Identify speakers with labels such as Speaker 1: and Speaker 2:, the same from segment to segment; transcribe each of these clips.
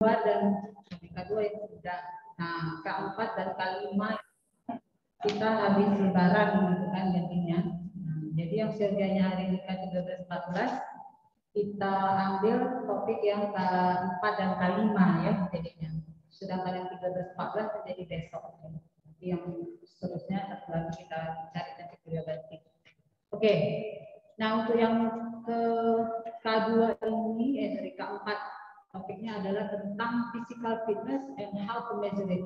Speaker 1: dan K2 itu sudah. Nah, K4 dan K5 kita habis lebaran gitu kan jadinya. Jadi yang surganya hari ini K13-14 kita ambil topik yang K4 dan K5 ya jadinya. Sedangkan yang 13-14 menjadi besok. Jadi yang seterusnya setelah kita cari nanti kuliah ganti. Oke. Nah, untuk yang ke K2 ini dari K4 topiknya adalah tentang physical fitness and how to measure it.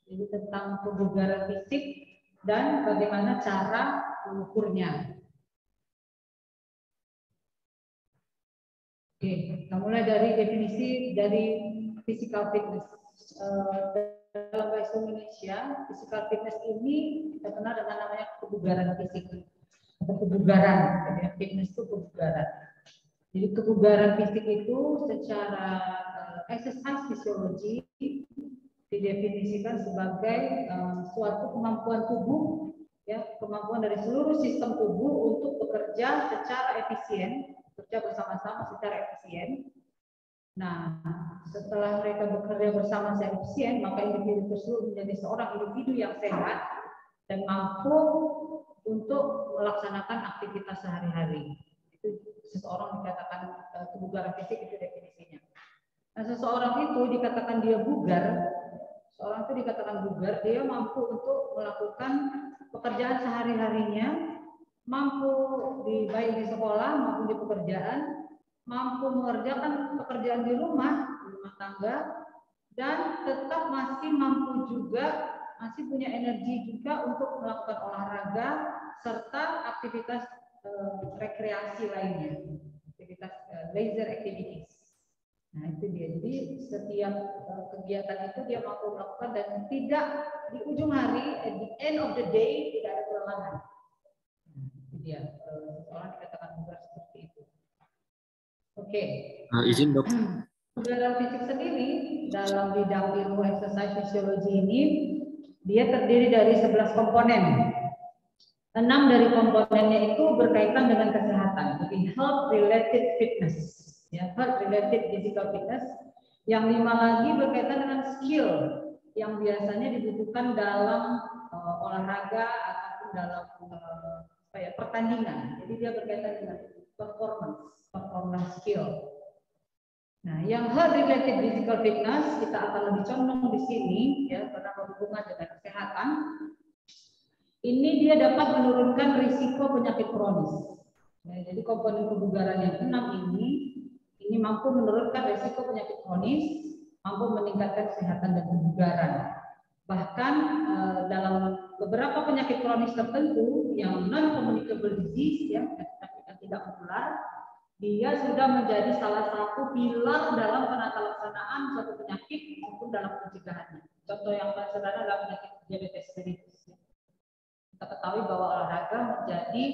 Speaker 1: Jadi tentang kebugaran fisik dan bagaimana cara mengukurnya. Oke, kita mulai dari definisi dari physical fitness. Dalam bahasa Indonesia, physical fitness ini kita kenal dengan namanya kebugaran fisik atau kebugaran. Jadi fitness itu kebugaran. Jadi kebugaran fisik itu secara exercise physiology didefinisikan sebagai suatu kemampuan tubuh, ya, kemampuan dari seluruh sistem tubuh untuk bekerja secara efisien, bekerja bersama-sama secara efisien. Nah, setelah mereka bekerja bersama secara efisien, maka individu tersebut menjadi seorang individu yang sehat dan mampu untuk melaksanakan aktivitas sehari-hari. Itu seseorang dikatakan kebugaran fisik, itu definisinya. Nah, seseorang itu dikatakan dia bugar. Seorang itu dikatakan bugar, dia mampu untuk melakukan pekerjaan sehari-harinya, mampu baik di sekolah maupun di pekerjaan, mampu mengerjakan pekerjaan di rumah tangga, dan tetap masih mampu juga, masih punya energi juga untuk melakukan olahraga serta aktivitas rekreasi lainnya, aktivitas leisure activities. Nah, itu dia. Jadi setiap kegiatan itu dia mampu melakukan dan tidak di ujung hari, at the end of the day, tidak ada kelelahan. Itu dia. Orang dikatakan bugar seperti itu. Oke.
Speaker 2: Izin dok.
Speaker 1: Kebugaran fisik sendiri dalam bidang ilmu exercise physiology ini dia terdiri dari 11 komponen. 6 dari komponennya itu berkaitan dengan kesehatan, jadi health related fitness, ya, health related physical fitness. Yang 5 lagi berkaitan dengan skill yang biasanya dibutuhkan dalam olahraga ataupun dalam pertandingan. Jadi dia berkaitan dengan performance skill. Nah, yang health related physical fitness kita akan lebih condong di sini, ya, karena berhubungan dengan kesehatan. Ini dia dapat menurunkan risiko penyakit kronis. Nah, jadi komponen kebugaran yang 6 ini mampu menurunkan risiko penyakit kronis, mampu meningkatkan kesehatan dan kebugaran. Bahkan dalam beberapa penyakit kronis tertentu yang non-communicable disease, ya, yang tidak menular, dia sudah menjadi salah satu pilar dalam penata laksanaan suatu penyakit maupun dalam pencegahannya. Contoh yang paling sederhana adalah penyakit diabetes mellitus. Kita ketahui bahwa olahraga menjadi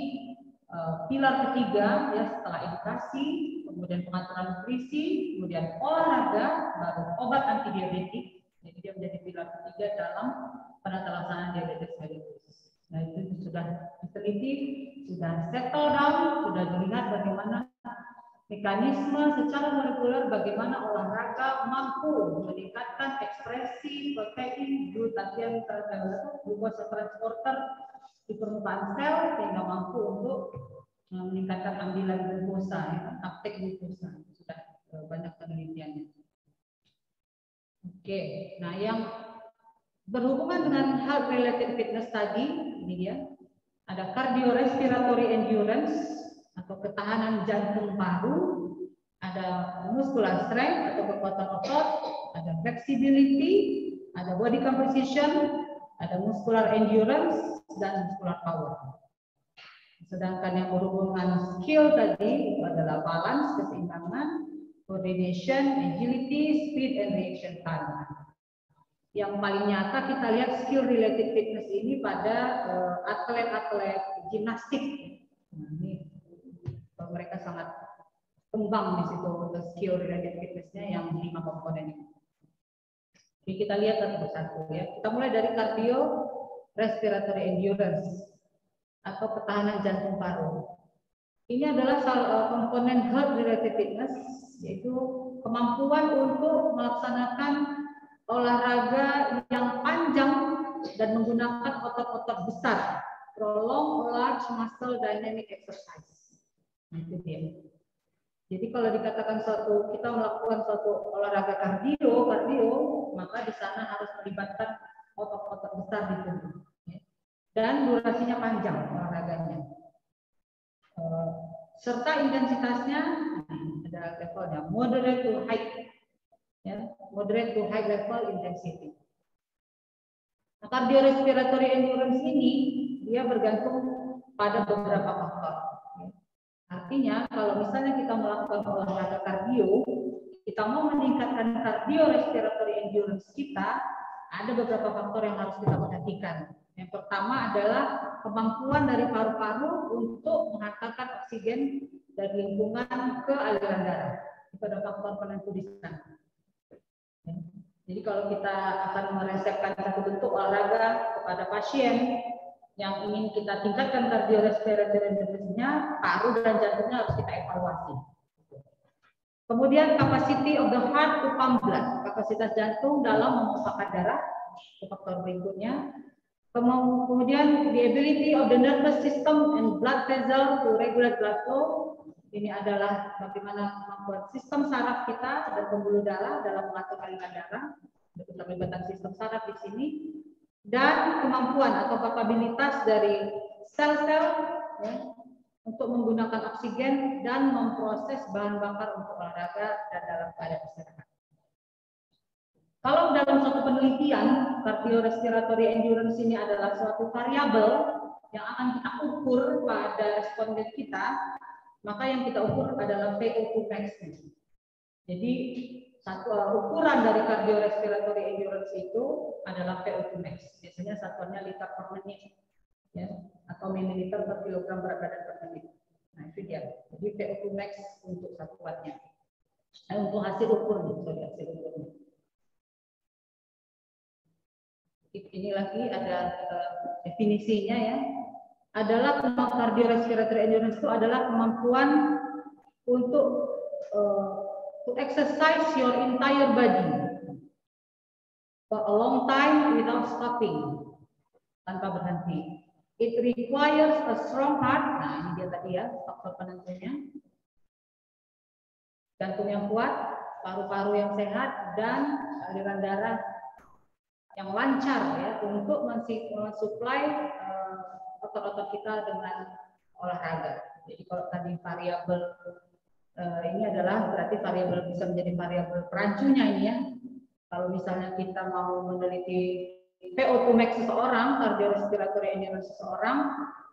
Speaker 1: pilar ketiga, ya, setelah edukasi, kemudian pengaturan nutrisi, kemudian olahraga, baru obat anti diabetik. Jadi dia menjadi pilar ketiga dalam penata laksanaan diabetes mellitus. Nah, itu sudah diteliti, sudah settle down, sudah dilihat bagaimana mekanisme secara molekuler, bagaimana olahraga mampu meningkatkan ekspresi protein glutathione glucose transporter di permukaan sel sehingga mampu untuk meningkatkan ambilan glukosa, ya, uptake glukosa. Sudah banyak penelitiannya. Oke, nah yang berhubungan dengan health related fitness tadi, ini dia. Ada cardiorespiratory endurance atau ketahanan jantung paru, ada muscular strength atau kekuatan otot, ada flexibility, ada body composition, ada muscular endurance, dan muscular power. Sedangkan yang berhubungan skill tadi itu adalah balance, keseimbangan, coordination, agility, speed, and reaction time. Yang paling nyata kita lihat skill related fitness ini pada atlet-atlet gimnastik. Nah, ini mereka sangat kembang di situ untuk skill related fitnessnya yang 5 komponen ini. Jadi kita lihat satu persatu, ya. Kita mulai dari cardio respiratory endurance atau ketahanan jantung paru. Ini adalah komponen health related fitness, yaitu kemampuan untuk melaksanakan olahraga yang panjang dan menggunakan otot-otot besar, prolonged large muscle dynamic exercise. Nah, itu dia. Jadi kalau dikatakan kita melakukan suatu olahraga kardio, maka di sana harus melibatkan otot-otot besar di tubuh. Dan durasinya panjang olahraganya. Serta intensitasnya ada levelnya, moderate to high, ya, moderate to high level intensity. Nah, cardiorespiratory endurance ini dia bergantung pada beberapa faktor. Artinya kalau misalnya kita melakukan olahraga kardio, kita mau meningkatkan cardiorespiratory endurance kita, ada beberapa faktor yang harus kita perhatikan. Yang pertama adalah kemampuan dari paru-paru untuk menghantarkan oksigen dari lingkungan ke aliran darah. Itu ada faktor penentu di sana. Jadi kalau kita akan meresepkan satu bentuk olahraga kepada pasien yang ingin kita tingkatkan cardiorespiratory endurance-nya, paru dan jantungnya harus kita evaluasi. Kemudian capacity of the heart to pump blood, kapasitas jantung dalam memumpahkan darah, itu faktor berikutnya. Kemudian the ability of the nervous system and blood vessel to regulate blood flow. Ini adalah bagaimana kemampuan sistem saraf kita dan pembuluh darah dalam mengatur aliran darah. Keterlibatan sistem saraf di sini. Dan kemampuan atau kapabilitas dari sel-sel ya, untuk menggunakan oksigen dan memproses bahan bakar untuk olahraga dan dalam keadaan istirahat. Kalau dalam suatu penelitian, cardiorespiratory endurance ini adalah suatu variabel yang akan kita ukur pada responden kita, maka yang kita ukur adalah VO2 max. Jadi satu ukuran dari cardiorespiratory endurance itu adalah VO2 max. Biasanya satuannya liter per menit, ya, atau mililiter per kilogram berat badan per menit. Nah itu dia. Jadi VO2 max untuk satuannya. Untuk hasil ukur nih, hasil ukurnya. Ini lagi ada definisinya ya. Adalah kemampuan cardiorespiratory endurance itu adalah kemampuan untuk to exercise your entire body for a long time without stopping, tanpa berhenti. It requires a strong heart. Nah ini dia tadi ya faktor penentunya. Jantung yang kuat, paru-paru yang sehat, dan aliran darah yang lancar ya untuk mensuplai otot-otot kita dengan olahraga. Jadi kalau tadi variabel ini adalah berarti variabel bisa menjadi variabel perancunya ini ya. Kalau misalnya kita mau meneliti VO2 max seseorang, cardiorespiratory endurance seseorang,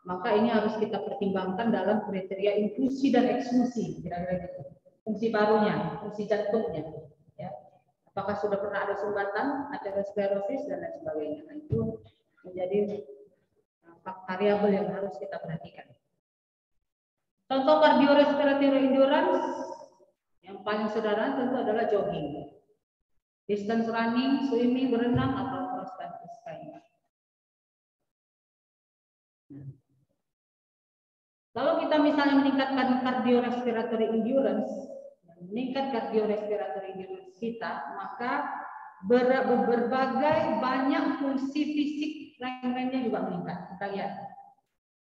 Speaker 1: maka ini harus kita pertimbangkan dalam kriteria infusi dan eksklusi, kira-kira gitu. Fungsi parunya, fungsi jantungnya, ya. Apakah sudah pernah ada sumbatan, aterosklerosis dan lain sebagainya. Nah, itu menjadi variabel yang harus kita perhatikan. Contoh cardiorespiratory endurance yang paling sederhana tentu adalah jogging, distance running, swimming, berenang atau cross country skiing. Kalau kita misalnya meningkatkan cardiorespiratory endurance, meningkat cardiorespiratory endurance kita, maka berbagai banyak fungsi fisik lain-lainnya juga meningkat. Kita lihat.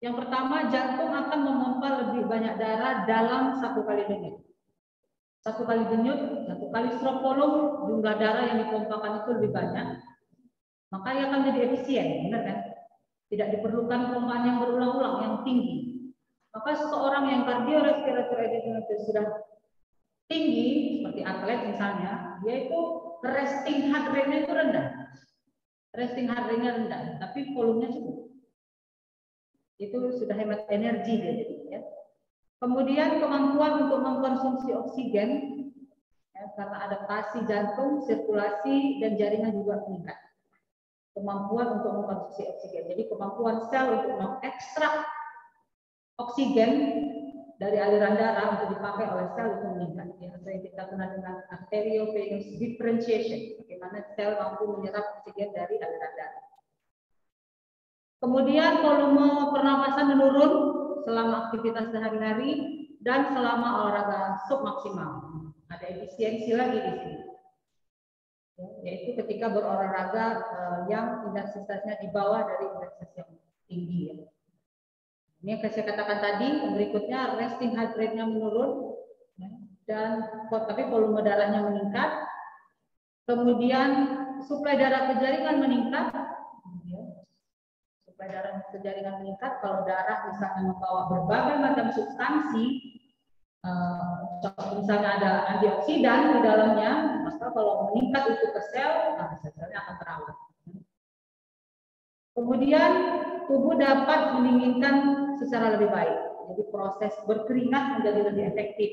Speaker 1: Yang pertama, jantung akan memompa lebih banyak darah dalam 1 kali denyut. 1 kali denyut, 1 kali stroke volume, jumlah darah yang dipompakan itu lebih banyak. Maka ia akan jadi efisien, benar kan? Tidak diperlukan pompaan yang berulang-ulang, yang tinggi. Maka seseorang yang cardiorespiratory endurance sudah tinggi, seperti atlet misalnya, dia itu resting heart rate-nya itu rendah. Resting heart rate-nya rendah, tapi volumenya cukup. Itu sudah hemat energi dia jadi, ya. Kemudian kemampuan untuk mengkonsumsi oksigen, ya, karena adaptasi jantung, sirkulasi dan jaringan juga meningkat. Kemampuan untuk mengkonsumsi oksigen. Jadi kemampuan sel untuk mengekstrak oksigen dari aliran darah untuk dipakai oleh sel itu meningkat. Ya, yang kita kenal dengan arteriovenous differentiation, bagaimana sel mampu menyerap oksigen dari aliran darah. Kemudian volume pernapasan menurun selama aktivitas sehari-hari dan selama olahraga submaksimal. Ada efisiensi lagi di sini. yaitu ketika berolahraga yang intensitasnya di bawah dari intensitas yang tinggi. Ya. Ini yang saya katakan tadi, berikutnya resting heart rate-nya menurun, ya, dan tapi volume darahnya meningkat, kemudian suplai darah ke jaringan meningkat, ya. Suplai darah ke jaringan meningkat kalau darah misalnya membawa berbagai macam substansi. Misalnya ada antioksidan di dalamnya, maka kalau meningkat itu ke sel, nah selnya akan terawat. Kemudian tubuh dapat mendinginkan secara lebih baik, jadi proses berkeringat menjadi lebih efektif.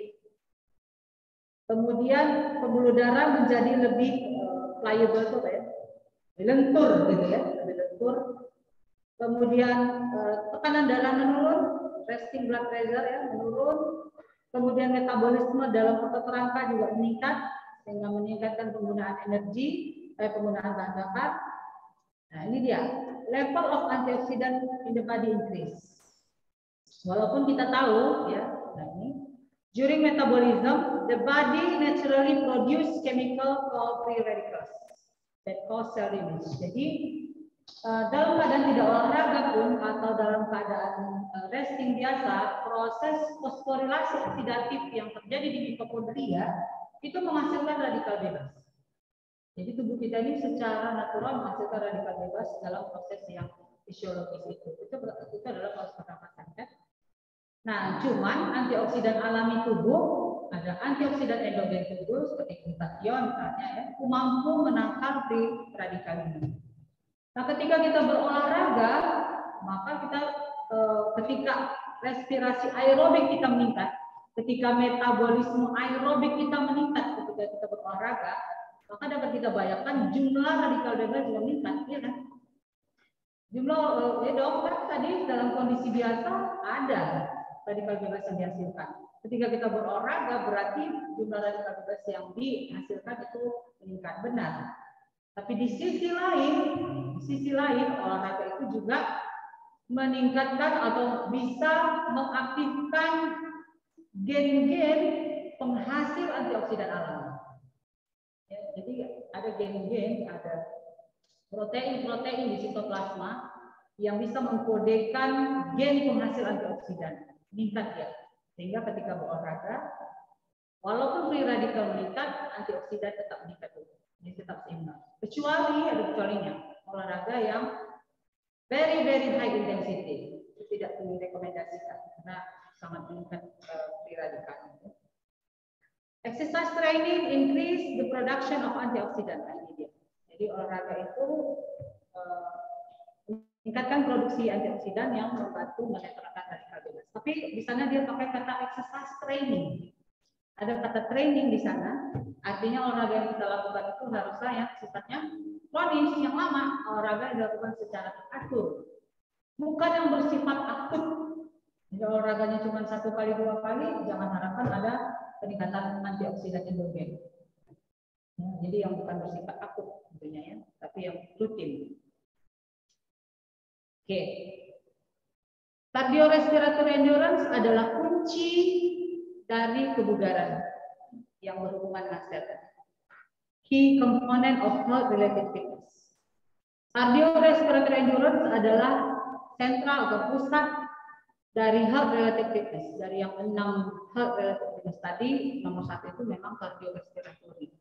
Speaker 1: Kemudian pembuluh darah menjadi lebih pliable tuh ya, lentur gitu ya, lebih lentur. Kemudian tekanan darah menurun, resting blood pressure ya menurun. Kemudian metabolisme dalam otot rangka juga meningkat, sehingga meningkatkan penggunaan energi, penggunaan bahan bakar. Nah ini dia, level of antioxidant in the body increase. Walaupun kita tahu, ya, nah ini, during metabolism, the body naturally produce chemical called free radicals that cause cell damage. Jadi dalam keadaan tidak olahraga pun atau dalam keadaan resting biasa, proses fosforilasi oksidatif yang terjadi di mitokondria itu menghasilkan radikal bebas. Jadi tubuh kita ini secara natural menghasilkan radikal bebas dalam proses yang fisiologis itu. Itu adalah proses pernapasan kan. Nah, cuman antioksidan alami tubuh, ada antioksidan endogen tubuh seperti glutathione misalnya ya, mampu menangkal free radikal ini. Nah, ketika kita berolahraga, maka kita ketika respirasi aerobik kita meningkat, ketika metabolisme aerobik kita meningkat ketika kita berolahraga, maka dapat kita bayangkan jumlah radikal bebas juga meningkat, ya kan? Jumlah ya dong, kan tadi dalam kondisi biasa ada radikal bebas yang dihasilkan. Ketika kita berolahraga berarti jumlah radikal bebas yang dihasilkan itu meningkat, benar. Tapi di sisi lain olahraga itu juga meningkatkan atau bisa mengaktifkan gen-gen penghasil antioksidan alami. Ya, jadi ada gen-gen, ada protein-protein di sitoplasma yang bisa mengkodekan gen penghasil antioksidan, meningkat ya. Sehingga ketika berolahraga, walaupun free radikal meningkat, antioksidan tetap meningkat juga. Ini tetap seimbang. Kecuali ada kecualinya, olahraga yang very high intensity itu tidak direkomendasikan karena sangat meningkat free radikal. Exercise training increase the production of antioxidant. Nah, ini dia. Jadi olahraga itu meningkatkan produksi antioksidan yang membantu menetralkan radikal bebas. Tapi di sana dia pakai kata exercise training. Ada kata training di sana, artinya olahraga yang kita lakukan itu harusnya yang sifatnya kronis, yang lama, olahraga yang dilakukan secara teratur, bukan yang bersifat akut. Jadi olahraganya cuma 1 kali 2 kali, jangan harapkan ada peningkatan antioksidan endogen. Ya, jadi yang bukan bersifat akut tentunya ya, tapi yang rutin. Oke, cardiorespiratory endurance adalah kunci dari kebugaran yang berhubungan dengan sel. Key component of health related fitness. Cardiorespiratory endurance adalah sentral atau pusat dari health related fitness. Dari yang 6 health related fitness tadi, nomor 1 itu memang cardiorespiratory.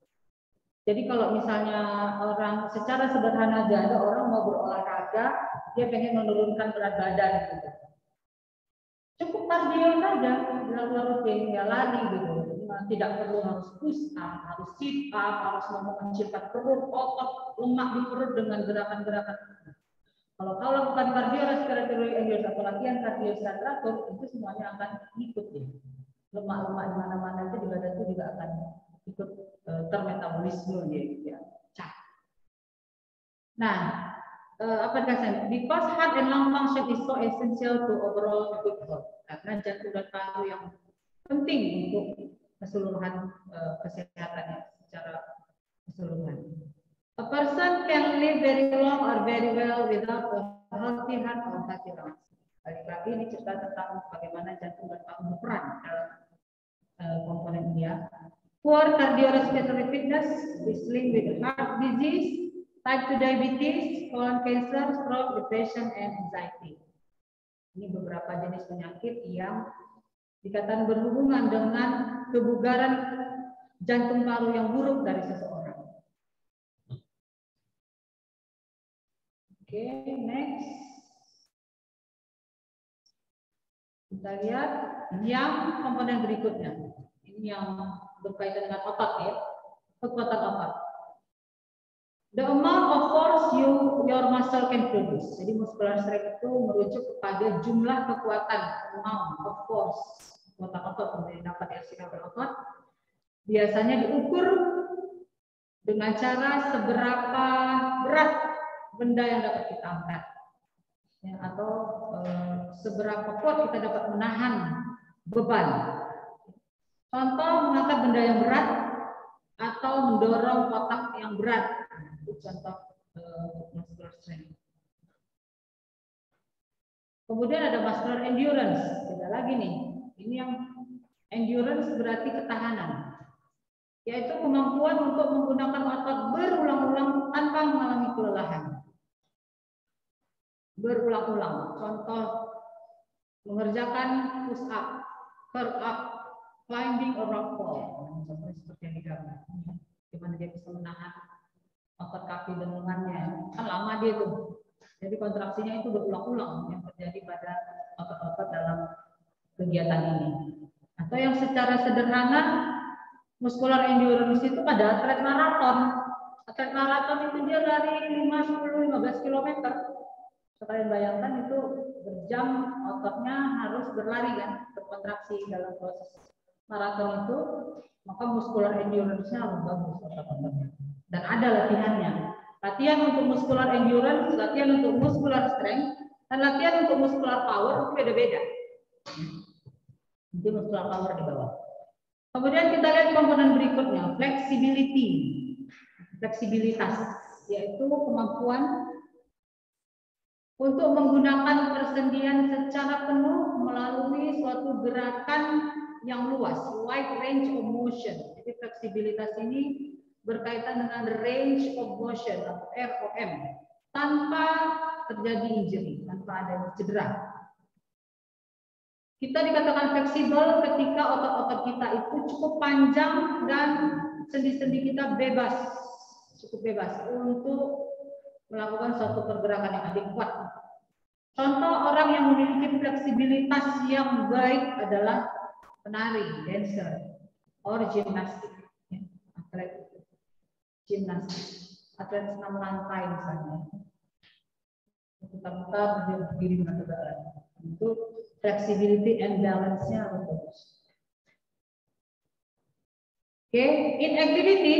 Speaker 1: Jadi kalau misalnya orang secara sederhana aja, ada orang mau berolahraga, dia pengen menurunkan berat badan gitu. Cukup kardio saja, dilakukan rutin, ya lari gitu. Tidak perlu harus push up, harus sit up, harus mengecilkan perut, otot, lemak di perut dengan gerakan-gerakan. Kalau kau lakukan cardiorespiratory endurance atau latihan kardiostrator, itu semuanya akan ikut ya. Lemak-lemak di mana-mana itu di badan itu juga akan ikut termetabolisme ya. Nah, apa dikatakan? Because heart and lung function is so essential to overall good health. Karena jantung dan paru yang penting untuk keseluruhan kesehatannya secara keseluruhan. A person can live very long or very well without a healthy heart or healthy lungs. Lagi-lagi ini cerita tentang bagaimana jantung dan paru berperan dalam komponen dia. Poor cardiorespiratory fitness is linked with heart disease, type 2 diabetes, colon cancer, stroke, depression, and anxiety. Ini beberapa jenis penyakit yang dikatakan berhubungan dengan kebugaran jantung paru yang buruk dari seseorang. Oke, next. Kita lihat yang komponen berikutnya. Ini yang berkaitan dengan otot ya, kekuatan otot. The amount of force your muscle can produce. Jadi muscular strength itu merujuk kepada jumlah kekuatan, amount of force, kekuatan otot yang dapat dihasilkan oleh otot. Biasanya diukur dengan cara seberapa berat benda yang dapat kita angkat, ya, atau seberapa kuat kita dapat menahan beban. Contoh mengangkat benda yang berat atau mendorong kotak yang berat. Itu contoh muscular strength. Kemudian ada muscular endurance. Beda lagi nih. Ini yang endurance berarti ketahanan. Yaitu kemampuan untuk menggunakan otot berulang-ulang tanpa mengalami kelelahan. Berulang-ulang. Contoh mengerjakan push up, curl up, climbing a rock wall. Contohnya seperti yang digambar. Gimana dia bisa menahan otot kaki dan lengannya. Kan lama dia tuh. Jadi kontraksinya itu berulang-ulang yang terjadi pada otot-otot dalam kegiatan ini. Atau yang secara sederhana, muscular endurance itu pada atlet maraton. Atlet maraton itu dia lari 5, 10, 15 km. Kalian bayangkan itu berjam ototnya harus berlari kan, berkontraksi dalam proses maraton itu, maka muscular endurance-nya harus bagus otot-ototnya. Dan ada latihannya. Latihan untuk muscular endurance, latihan untuk muscular strength, dan latihan untuk muscular power itu beda-beda. Jadi muscular power di bawah. Kemudian kita lihat komponen berikutnya, flexibility, fleksibilitas, yaitu kemampuan untuk menggunakan persendian secara penuh melalui suatu gerakan yang luas, wide range of motion. Jadi fleksibilitas ini berkaitan dengan range of motion atau ROM, tanpa terjadi injury, tanpa ada cedera. Kita dikatakan fleksibel ketika otot-otot kita itu cukup panjang dan sendi-sendi kita bebas, cukup bebas untuk melakukan suatu pergerakan yang adekuat. Contoh orang yang memiliki fleksibilitas yang baik adalah penari, dancer, or gimnastik, atlet gimnastik, atlet senam lantai misalnya. Putar-putar berdiri dengan tegak. Itu flexibility and balance-nya harus bagus. Oke, inactivity,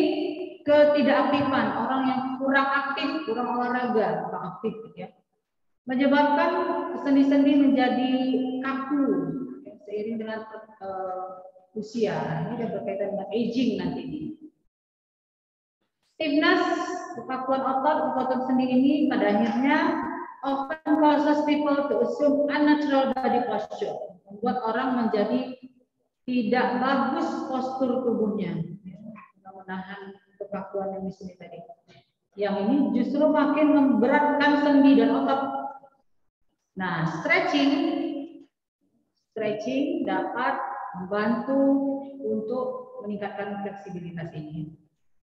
Speaker 1: ketidakaktifan, orang yang kurang aktif, kurang olahraga, kurang aktif ya. Menyebabkan sendi-sendi menjadi kaku ya, seiring dengan usia. Ini sudah berkaitan dengan aging nanti. Stiffness, kekakuan otot sendi ini pada akhirnya often causes people to assume unnatural body posture, membuat orang menjadi tidak bagus postur tubuhnya, menahan kekakuan yang di sini tadi. Yang ini justru makin memberatkan sendi dan otot. Nah, stretching dapat membantu untuk meningkatkan fleksibilitas ini.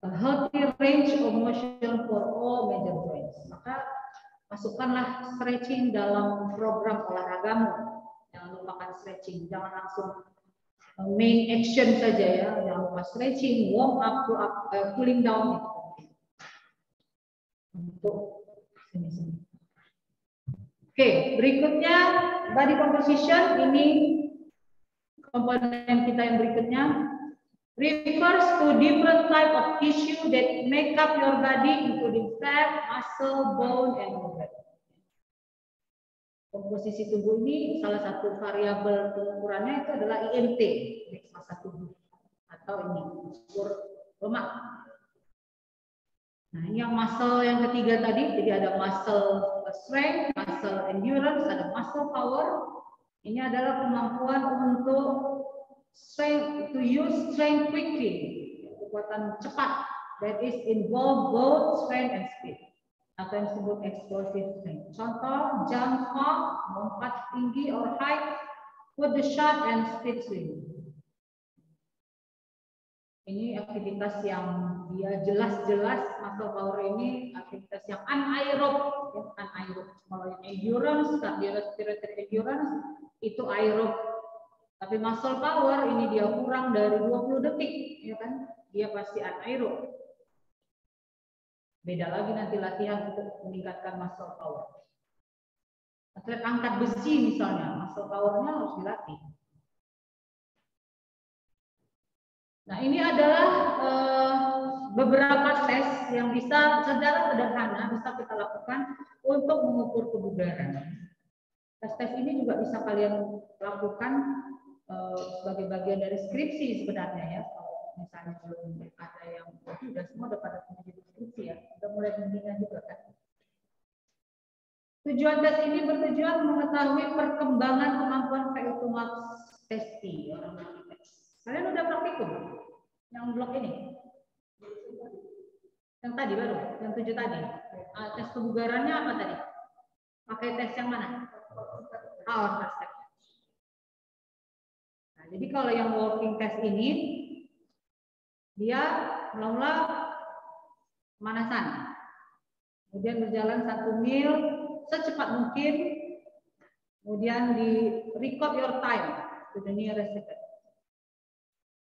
Speaker 1: A healthy range of motion for all major joints. Maka masukkanlah stretching dalam program olahragamu. Jangan lupakan stretching, jangan langsung main action saja ya. Jangan lupa stretching, warm up, cooling down itu. Untuk sini. Oke, berikutnya body composition. Ini komponen kita yang berikutnya. Refers to different type of tissue that make up your body, including fat, muscle, bone, and organ. Komposisi tubuh ini salah satu variabel pengukurannya itu adalah IMT, indeks massa tubuh, atau ini ukur lemak. Nah, ini yang muscle yang ketiga tadi, jadi ada muscle strength, muscle endurance, ada muscle power. Ini adalah kemampuan untuk strength, to use strength quickly, kekuatan cepat, that is involve both strength and speed, atau yang disebut explosive strength. Contoh, jump hop, lompat tinggi or high, put the shot and speed swing. Ini aktivitas yang dia jelas-jelas muscle power ini aktivitas yang anaerob, ya, anaerob. Kalau yang endurance, cardiorespiratory endurance itu aerob. Tapi muscle power ini dia kurang dari 20 detik, ya kan? Dia pasti anaerob. Beda lagi nanti latihan untuk meningkatkan muscle power. Atlet angkat besi misalnya, muscle powernya harus dilatih. Nah, ini adalah beberapa tes yang bisa secara sederhana bisa kita lakukan untuk mengukur kebugaran. Tes-tes ini juga bisa kalian lakukan sebagai bagian dari skripsi sebenarnya ya. Kalau misalnya belum ada yang sudah semua udah pada punya skripsi ya, udah mulai bimbingan juga kan. Tujuan tes ini bertujuan mengetahui perkembangan kemampuan VO2 max testi orang tes. Kalian udah praktikum yang blok ini? Yang tadi baru, yang 7 tadi. Tes kebugarannya apa tadi? Pakai tes yang mana? Test. Nah, jadi kalau yang walking test ini, dia mula-mula pemanasan. Kemudian berjalan 1 mil secepat mungkin. Kemudian di record your time to the nearest second.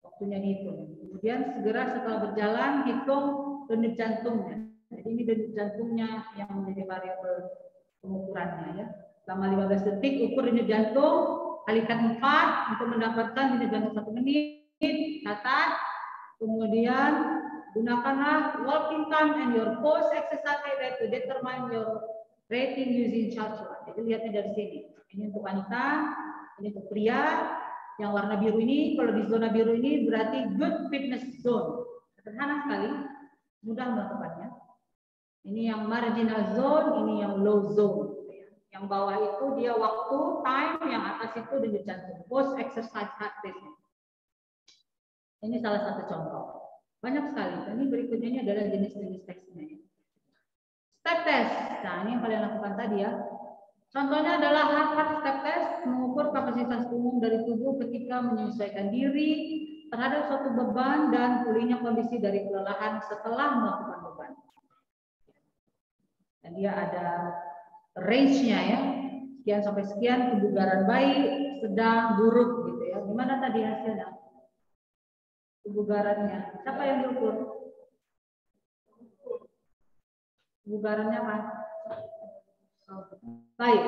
Speaker 1: Waktunya dihitung. Kemudian segera setelah berjalan hitung denyut jantungnya. Jadi ini denyut jantungnya yang menjadi variabel pengukurannya ya. Selama 15 detik ukur denyut jantung, kalikan 4 untuk mendapatkan denyut jantung 1 menit. Catat. Kemudian gunakanlah walking time and your post exercise rate to determine your rating using chart. Jadi lihatnya dari sini. Ini untuk wanita, ini untuk pria. Yang warna biru ini, kalau di zona biru ini berarti good fitness zone. Sederhana sekali, mudah melakukannya. Ini yang marginal zone, ini yang low zone. Yang bawah itu dia waktu, time, yang atas itu denyut jantung. Post exercise heart rate. Ini salah satu contoh. Banyak sekali. Ini berikutnya ini adalah jenis-jenis tesnya. Step test. Nah, ini yang kalian lakukan tadi ya. Contohnya adalah heart step test, mengukur kapasitas umum dari tubuh ketika menyesuaikan diri terhadap suatu beban dan pulihnya kondisi dari kelelahan setelah melakukan beban. Dan dia ada range-nya ya, sekian sampai sekian, kebugaran baik, sedang, buruk gitu ya. Gimana tadi hasilnya? Kebugarannya. Siapa yang diukur? Kebugarannya apa? Baik.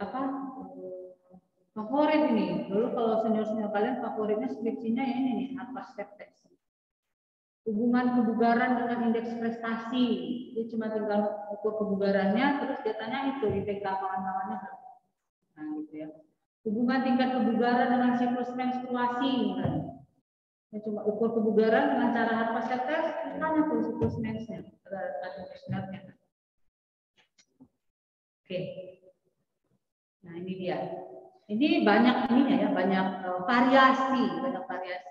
Speaker 1: Apa? Favorit ini. Dulu kalau senior-senior kalian favoritnya skripsinya ya ini nih, apa step test. Hubungan kebugaran dengan indeks prestasi. Dia cuma tinggal ukur kebugarannya, terus dia tanya itu IPK kawan-kawannya. Nah, gitu ya. Hubungan tingkat kebugaran dengan siklus menstruasi, kan? Dia cuma ukur kebugaran dengan cara apa step test, tanya tuh siklus mensnya, ada. Oke. Nah, ini dia. Ini banyak ininya ya, banyak variasi.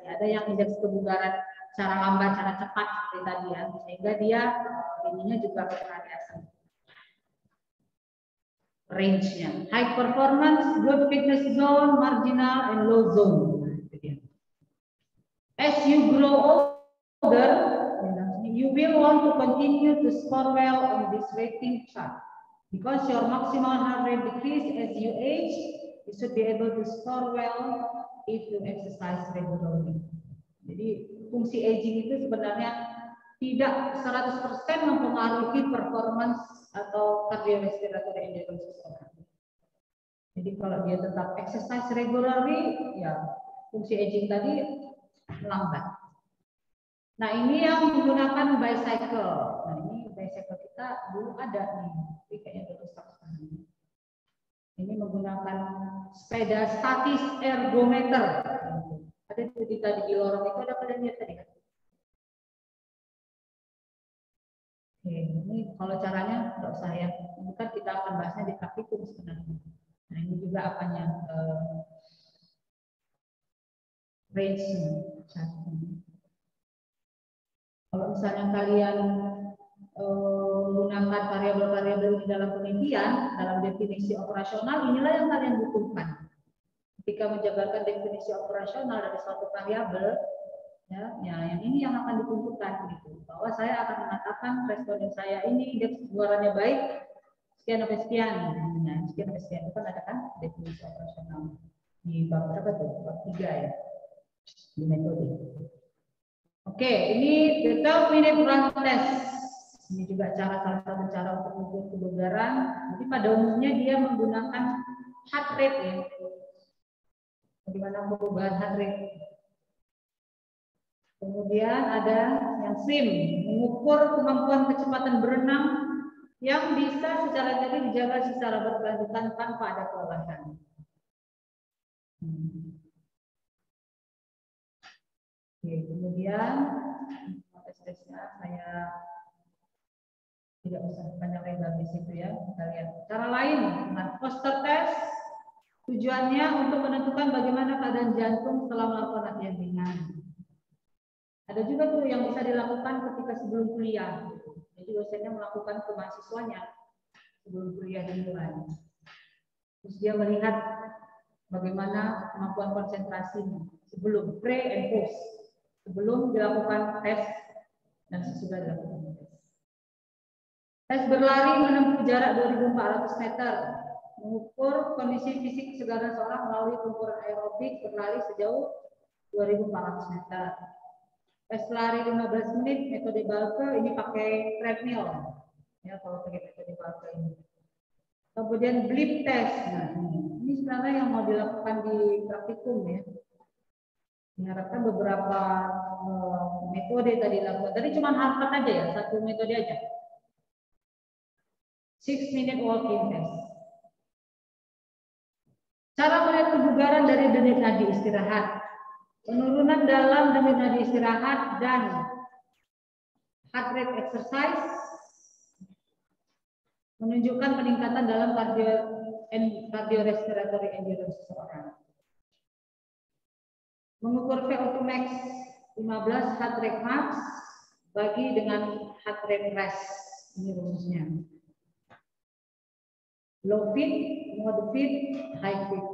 Speaker 1: Ada yang indeks kebugaran cara lambat, cara cepat seperti tadi ya, sehingga dia ininya juga bervariasi. Range-nya, high performance, good fitness zone, marginal, and low zone. As you grow older, you will want to continue to score well on this rating chart because your maximal heart rate decrease as you age. You should be able to score well if you exercise regularly. Jadi fungsi aging itu sebenarnya tidak 100% mempengaruhi performance atau cardiorespiratory endurance seseorang. Jadi kalau dia tetap exercise regularly, ya fungsi aging tadi lambat. Nah, ini yang menggunakan bicycle. Nah, ini bicycle kita dulu ada nih, tapi kayaknya udah rusak sekarang. Ini menggunakan sepeda statis ergometer. Ada di tadi di lorong itu, ada kalian lihat tadi kan? Oke, ini kalau caranya nggak usah ya. Ini kan kita akan bahasnya di praktikum sebenarnya. Nah, ini juga apanya? Range. Kalau misalnya kalian menggunakan variabel-variabel di dalam penelitian, dalam definisi operasional, inilah yang kalian butuhkan. Ketika menjabarkan definisi operasional dari suatu variabel, ya, yang ini yang akan ditentukan gitu. Bahwa saya akan mengatakan responden saya ini indeks keluarannya baik, sekian sampai sekian. Nah, sekian sampai sekian itu kan ada kan definisi operasional di bab berapa tuh? Bab 3 ya. Di metode. Oke, ini the 12-minute run test. Ini juga salah satu cara untuk mengukur kebugaran. Jadi pada umumnya dia menggunakan heart rate ya. Bagaimana perubahan heart rate. Kemudian ada yang swim, mengukur kemampuan kecepatan berenang yang bisa secara tadi dijaga secara berkelanjutan tanpa ada kelelahan. Oke, kemudian tesnya saya tidak usah banyak lebar di situ ya. Kita lihat cara lain, nah, Foster test tujuannya untuk menentukan bagaimana keadaan jantung setelah melakukan latihan ringan. Ada juga tuh yang bisa dilakukan ketika sebelum kuliah. Jadi dosennya melakukan ke mahasiswanya sebelum kuliah dimulai. Terus dia melihat bagaimana kemampuan konsentrasinya sebelum pre and post, sebelum dilakukan tes dan sesudah dilakukan tes. Tes berlari menempuh jarak 2.400 meter, mengukur kondisi fisik kesegaran seorang melalui pengukuran aerobik berlari sejauh 2.400 meter. Tes lari 15 menit metode Balke ini pakai treadmill ya kalau pakai metode Balke ini. Kemudian blip test. Nah, ini sebenarnya yang mau dilakukan di praktikum ya. Diharapkan beberapa metode tadi dilakukan. Tadi cuma Harvard aja ya, satu metode aja. 6-minute walking test. Cara melihat kebugaran dari denyut nadi istirahat. Penurunan dalam denyut nadi istirahat dan heart rate exercise menunjukkan peningkatan dalam cardiorespiratory endurance seseorang. Mengukur VO2 max 15 heart rate max bagi dengan heart rate rest. Ini rumusnya. Low fit, mode fit, high fit.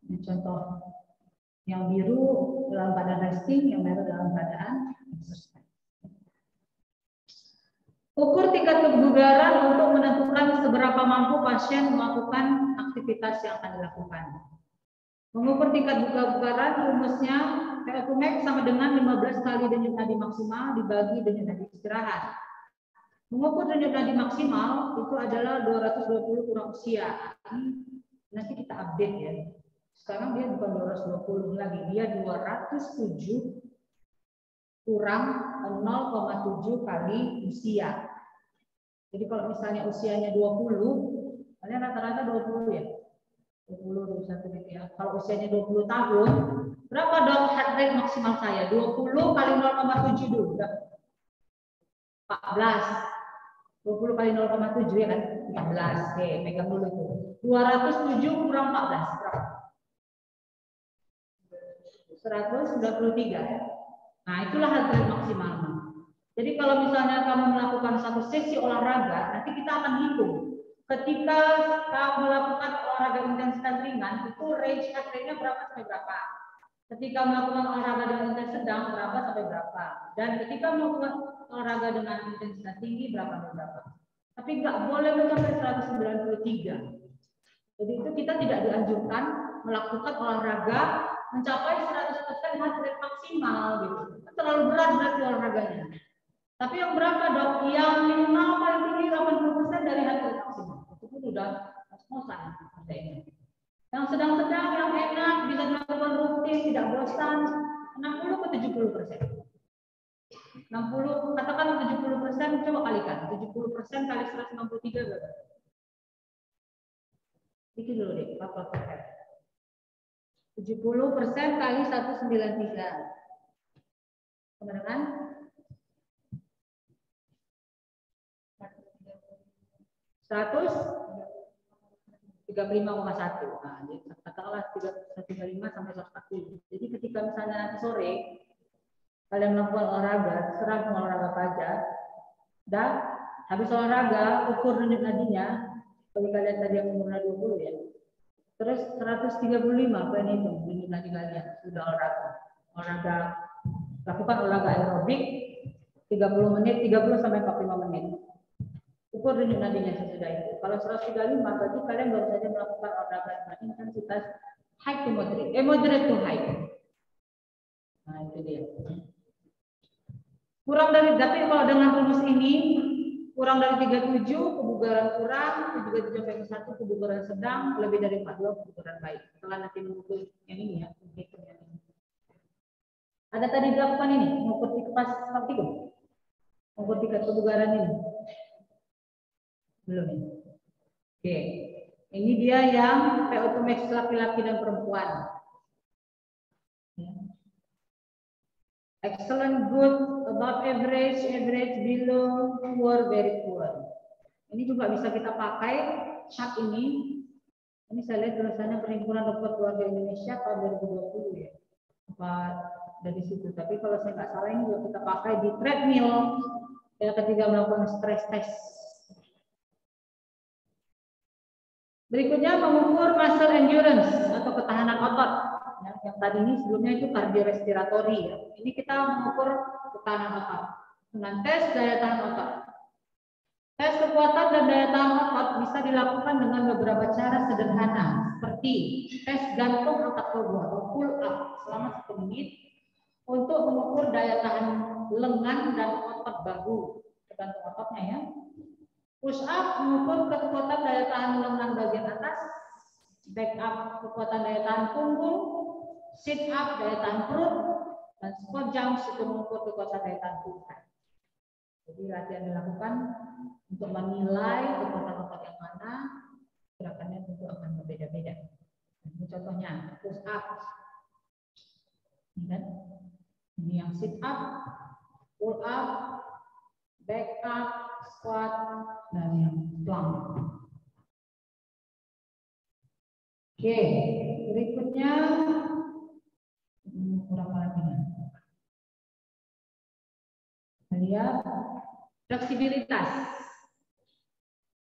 Speaker 1: Ini contoh. Yang biru dalam keadaan resting, yang merah dalam keadaan exercise. Ukur tingkat kebugaran untuk menentukan seberapa mampu pasien melakukan aktivitas yang akan dilakukan. Mengukur tingkat kebugaran rumusnya VO2 max sama dengan 15 kali denyut nadi maksimal dibagi denyut nadi istirahat. Mengukur denyut nadi maksimal itu adalah 220 kurang usia. Nanti kita update ya. Sekarang dia bukan 220 lagi, dia 207 kurang 0,7 kali usia. Jadi kalau misalnya usianya 20, kalian rata-rata 20 ya? 20, 21 gitu ya. Kalau usianya 20 tahun, berapa dong heart rate maksimal saya? 20 kali 0,7 dulu. 14. 20 kali 0,7 ya kan? 14. Oke, pegang dulu itu. 207 kurang 14. Berapa? 193 ya. Nah, itulah heart rate maksimal. Jadi kalau misalnya kamu melakukan satu sesi olahraga, nanti kita akan hitung. Ketika kamu melakukan olahraga intensitas ringan, itu range heart rate-nya berapa sampai berapa. Ketika melakukan olahraga dengan intensitas sedang, berapa sampai berapa. Dan ketika melakukan olahraga dengan intensitas tinggi, berapa sampai berapa. Tapi nggak boleh mencapai 193. Jadi itu kita tidak dianjurkan melakukan olahraga mencapai 100% heart rate maksimal gitu. Terlalu berat berarti olahraganya. Tapi yang berapa dok? Yang minimal paling tinggi 80% dari heart rate maksimal. Itu pun udah ngos-ngosan. Yang sedang-sedang, yang enak, bisa dilakukan rutin, tidak bosan, 60 ke 70%. 60, katakan 70%, coba kalikan. 70% kali 163 berapa? Bikin dulu deh, 40%. 70% kali 193. Kemudian 130 35,1. Nah, jadi katakanlah 135 sampai 140. Jadi ketika misalnya nanti sore kalian melakukan olahraga, terserah mau olahraga apa aja, dan habis olahraga ukur denyut nadinya, kalau kalian tadi yang umurnya 20 ya, terus 135 kalian hitung denyut nadi kalian sudah olahraga, lakukan olahraga aerobik 30 menit, 30 sampai 45 menit. Ukur denyut nadinya sesudah itu. Kalau 135 berarti kalian baru saja melakukan olahraga dengan intensitas high to moderate, moderate to high. Nah itu dia. Kurang dari, tapi kalau dengan rumus ini kurang dari 37 kebugaran kurang, 37,1 kebugaran sedang, lebih dari 42 kebugaran baik. Setelah nanti mengukur yang ini ya, yang ini. Ada tadi dilakukan ini, mengukur pas praktikum, mengukur tingkat kebugaran ini. Belum ini. Oke, ini dia yang PO2 max laki-laki dan perempuan. Excellent, good, above average, average, below, poor, very poor. Ini juga bisa kita pakai chart ini. Ini saya lihat tulisannya Perhimpunan Dokter Keluarga Indonesia tahun 2020 ya. Apa dari situ. Tapi kalau saya nggak salah ini juga kita pakai di treadmill ya ketika melakukan stress test. Berikutnya mengukur muscle endurance atau ketahanan otot. Ya, yang tadi ini sebelumnya itu kardiorespiratori ya. Ini kita mengukur ketahanan otot dengan tes daya tahan otot. Tes kekuatan dan daya tahan otot bisa dilakukan dengan beberapa cara sederhana seperti tes gantung angkat tubuh atau pull up selama 1 menit untuk mengukur daya tahan lengan dan otot bahu, tergantung ototnya ya. Push up mengukur kekuatan daya tahan lengan bagian atas, back up kekuatan daya tahan punggung, sit up daya tahan perut, dan squat jump itu mengukur kekuatan daya tahan punggung. Jadi latihan dilakukan untuk menilai kekuatan otot yang mana, gerakannya tentu akan berbeda-beda. Ini contohnya push up, ini kan? Ini yang sit up, pull up, back up, squat, dan yang plank. Oke, berikutnya kurang lagi nih. Lihat fleksibilitas.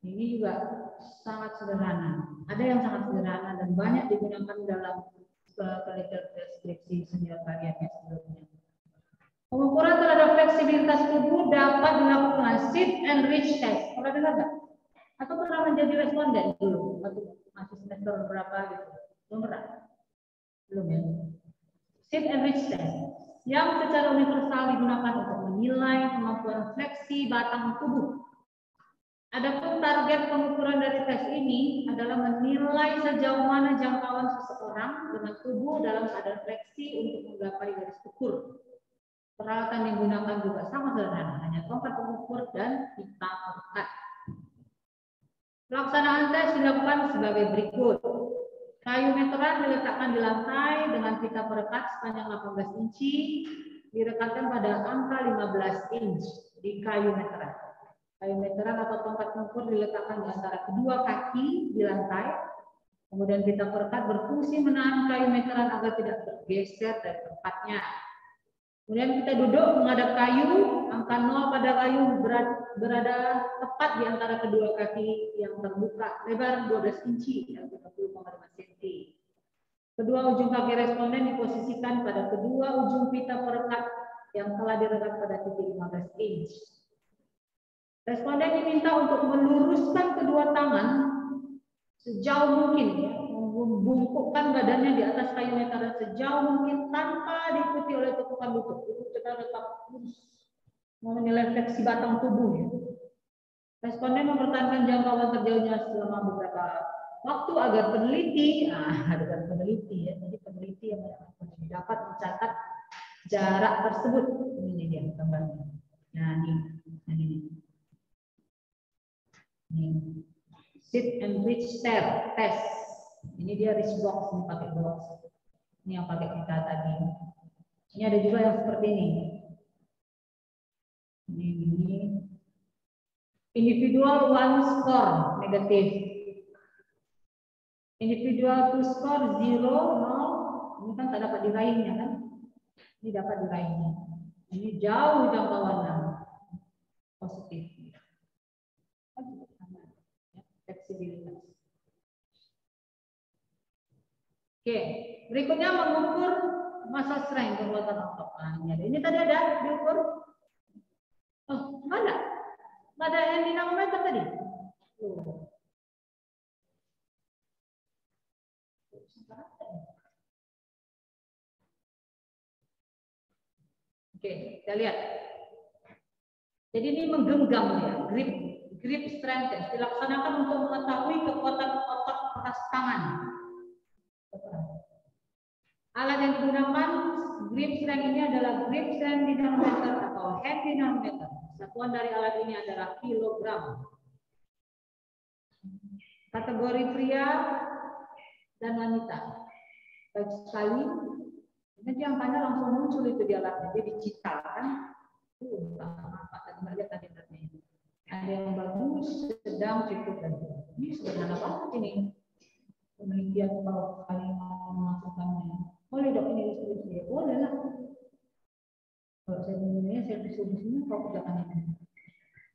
Speaker 1: Ini juga sangat sederhana. Ada yang sangat sederhana dan banyak digunakan dalam pelitian deskripsi senior kalian yang sebelumnya. Pengukuran terhadap fleksibilitas tubuh dapat dilakukan sit and reach test. Pernah dengar nggak? Atau pernah menjadi responden dulu? Atau masih semester berapa gitu? Belum pernah? Belum ya? Sit and reach test yang secara universal digunakan untuk menilai kemampuan fleksi batang tubuh. Adapun target pengukuran dari tes ini adalah menilai sejauh mana jangkauan seseorang dengan tubuh dalam keadaan fleksi untuk menggapai garis ukur. Peralatan yang digunakan juga sama sederhana, hanya tongkat pengukur dan pita perekat. Pelaksanaan tes dilakukan sebagai berikut. Kayu meteran diletakkan di lantai dengan pita perekat sepanjang 18 inci, direkatkan pada angka 15 inch di kayu meteran. Kayu meteran atau tongkat pengukur diletakkan di antara kedua kaki di lantai. Kemudian pita perekat berfungsi menahan kayu meteran agar tidak bergeser dari tempatnya. Kemudian kita duduk menghadap kayu, angka 0 pada kayu berada tepat di antara kedua kaki yang terbuka, lebar 12 inci dan 30,5 cm. Kedua ujung kaki responden diposisikan pada kedua ujung pita perekat yang telah direkat pada titik 15 inch. Responden diminta untuk meluruskan kedua tangan sejauh mungkin, ya, membungkukkan badannya di atas kayu meteran sejauh mungkin tanpa diikuti oleh tekukan lutut. Itu kita tetap mau menilai fleksi batang tubuh. Ya. Responden mempertahankan jangkauan terjauhnya selama beberapa waktu agar peneliti, dengan peneliti ya, jadi peneliti yang dapat mencatat jarak tersebut. Ini dia gambarnya. Nah ini. Ini. Sit and reach test. Ini dia wrist box, ini pakai box. Ini yang pakai kita tadi. Ini ada juga yang seperti ini. Ini individual one score negatif. Individual to score 0, 0. Ini kan tak dapat diraihnya kan? Ini dapat diraihnya. Ini jauh jangka warna positif. Fleksibilitas. Oke, berikutnya mengukur massa strength kekuatan otot. Nah, ini tadi ada diukur. Oh, mana? Nggak ada yang dinamometer tadi. Oke, kita lihat. Jadi ini menggenggam ya, grip strength test dilaksanakan untuk mengetahui kekuatan otot atas tangan. Alat yang digunakan grip strength ini adalah grip strength dinamometer atau hand dinamometer. Satuan dari alat ini adalah kilogram. Kategori pria dan wanita. Baik sekali. Nanti angkanya langsung muncul itu di alatnya. Dia dicipta kan. Ada yang bagus, sedang, cukup dan ini sederhana banget ini. Penelitian kalau kalian mau memasukkannya. Boleh dok ini diskusi. Boleh lah. Kalau saya menilainya saya diskusinya kalau kerjakan ini.